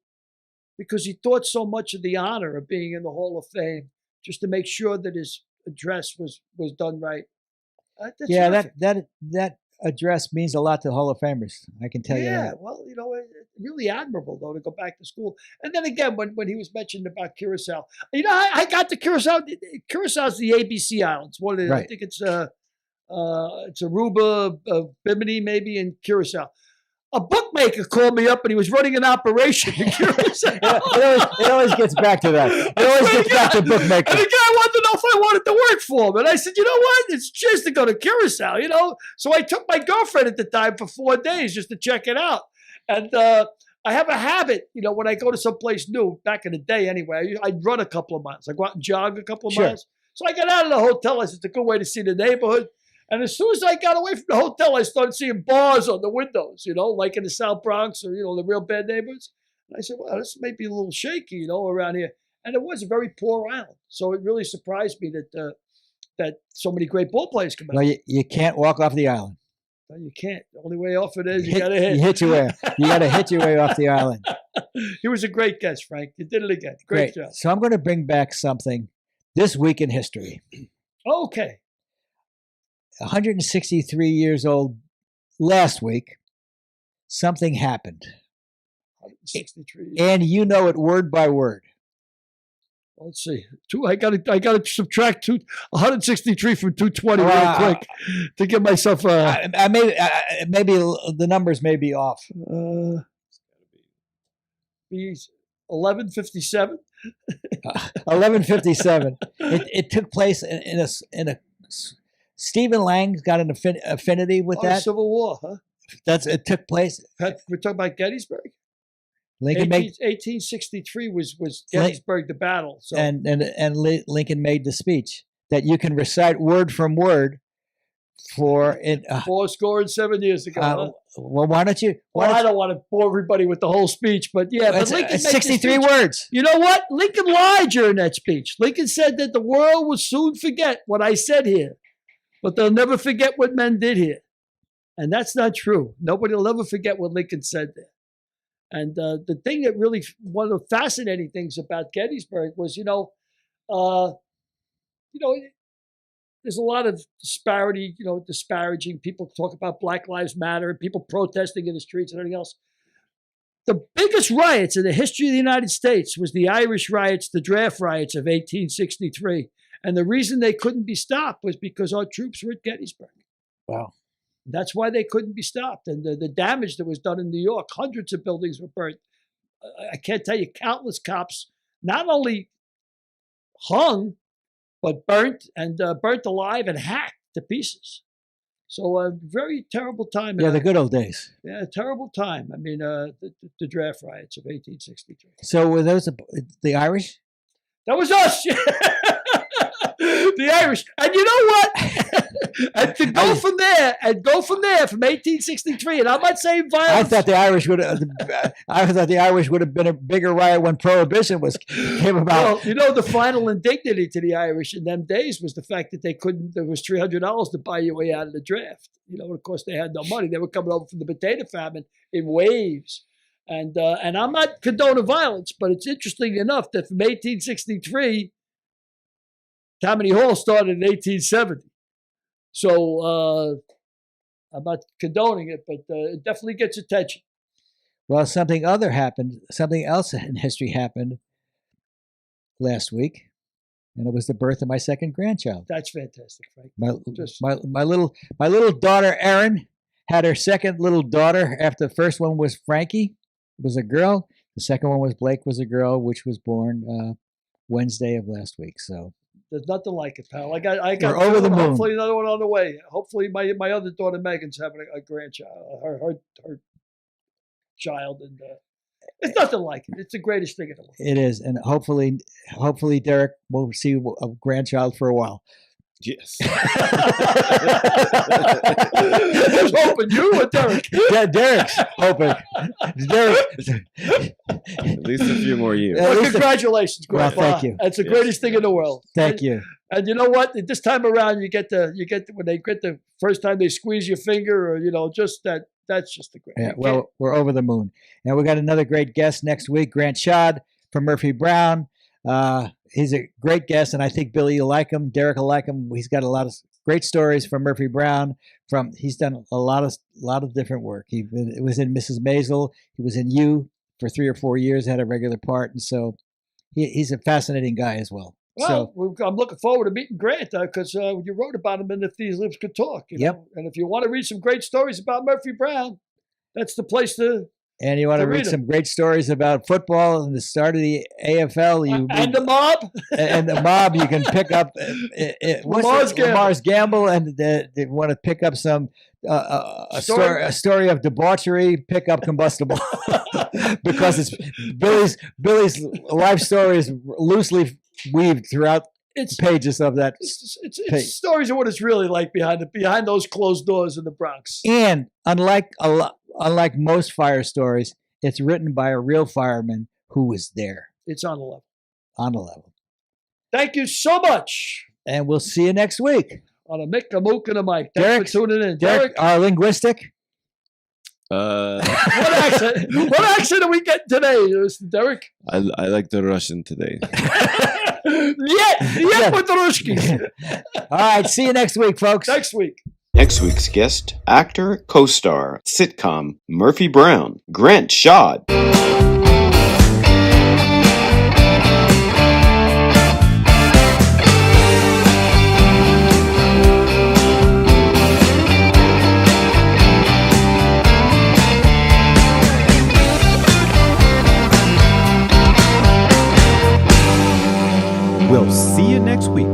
because he thought so much of the honor of being in the Hall of Fame just to make sure that his address was done right. Yeah, that address means a lot to Hall of Famers. I can tell you that. Yeah, well, really admirable, though, to go back to school. And then again, when he was mentioned about Curacao, I got to Curacao. Curaçao's the ABC Islands. Right. I think it's Aruba, Bimini, maybe, and Curacao. A bookmaker called me up and he was running an operation in Curacao. it always gets back to that. It always gets back to bookmaker. And the guy wanted to know if I wanted to work for him. And I said, you know what? It's just to go to Curacao, So I took my girlfriend at the time for 4 days just to check it out. And I have a habit, when I go to someplace new, back in the day anyway, I'd run a couple of miles. I go out and jog a couple of miles. So I got out of the hotel. I said, it's a good way to see the neighborhood. And as soon as I got away from the hotel, I started seeing bars on the windows, like in the South Bronx or, the real bad neighborhoods. And I said, well, this may be a little shaky, around here. and it was a very poor island. So it really surprised me that that so many great ball players come out. Well, you can't walk off the island. No, you can't. The only way off it is you got to hit. You got to hit your way off the island. He was a great guest, Frank. You did it again. Great job. So I'm going to bring back something this week in history. Okay. 163 years old last week, something happened. 163. And you know it word by word. Let's see. I got to subtract 163 from 220 real quick to give myself a. Maybe the numbers may be off. 1157. 1157. It took place in a. Stephen Lang's got an affinity with that. Civil War, huh? It took place. We're talking about Gettysburg. Lincoln 1863 was Gettysburg, the battle. So. And Lincoln made the speech that you can recite word from word for it. 7 years ago. Huh? Well, why don't you? I don't want to bore everybody with the whole speech, but yeah, but Lincoln 63 words. You know what? Lincoln lied during that speech. Lincoln said that the world will soon forget what I said here, but they'll never forget what men did here, and that's not true. Nobody will ever forget what Lincoln said there. And the thing that really, one of the fascinating things about Gettysburg was, there's a lot of disparity, disparaging. People talk about Black Lives Matter and people protesting in the streets and everything else. The biggest riots in the history of the United States was the Irish riots, the draft riots of 1863. And the reason they couldn't be stopped was because our troops were at Gettysburg. Wow. That's why they couldn't be stopped. And the damage that was done in New York, hundreds of buildings were burnt. I can't tell you, countless cops not only hung, but burnt alive and hacked to pieces. So a very terrible time. Yeah, the good old days. Yeah, a terrible time. I mean, the draft riots of 1863. So were those the Irish? That was us. The Irish. And you know what? And to go from there, from 1863, and I'm not saying violence. I thought the Irish would have been a bigger riot when Prohibition came about. Well, the final indignity to the Irish in them days was the fact that there was $300 to buy your way out of the draft. Of course, they had no money. They were coming over from the potato famine in waves. And I'm not condoning violence, but it's interesting enough that from 1863, Tammany Hall started in 1870. So I'm not condoning it, but it definitely gets attention. Well, something else in history happened last week, and it was the birth of my second grandchild. That's fantastic, Frank. My little daughter Erin had her second little daughter after the first one was Frankie. It was a girl. The second one was Blake, was a girl, which was born Wednesday of last week. So there's nothing like it, pal. I got we're over the moon. Hopefully another one on the way. Hopefully my other daughter Megan's having a grandchild, her child, and it's nothing like it. It's the greatest thing in the world. It is, and hopefully Derek will see a grandchild for a while. Yes. Who's hoping, you or Derek? Derek's hoping. Derek. At least a few more years. Well, congratulations, Grandpa. Well, thank you. That's the greatest thing in the world. Thank you. And you know what? This time around, you get when they get the first time they squeeze your finger, or just that. That's just the great. Yeah, well, we're over the moon. And we got another great guest next week, Grant Schad from Murphy Brown. He's a great guest, and I think Billy will like him. Derek will like him. He's got a lot of great stories from Murphy Brown. He's done a lot of different work. He was in Mrs. Maisel. He was in You for 3 or 4 years. Had a regular part, and so he's a fascinating guy as well. Well, I'm looking forward to meeting Grant because you wrote about him in If These Lips Could Talk. Yep. And if you want to read some great stories about Murphy Brown, that's the place to. And you want to read some great stories about football and the start of the AFL. And the mob. And the mob, you can pick up Lamar's Gamble, and they want to pick up some a story of debauchery. Pick up Combustible because it's Billy's life story is loosely weaved throughout pages of that. It's stories of what it's really like behind those closed doors in the Bronx. And unlike most fire stories, it's written by a real fireman who was there. It's on the level. on the level. Thank you so much. And we'll see you next week. On a Mick, a Mook, and a Mike. Derek, Thanks for tuning in. Derek, our linguistic. What accent? What accent are we getting today, Mr. Derek? I like the Russian today. Yeah, with the Ruskies. All right, see you next week, folks. Next week. Next week's guest, actor, co-star, sitcom, Murphy Brown, Grant Shod. We'll see you next week.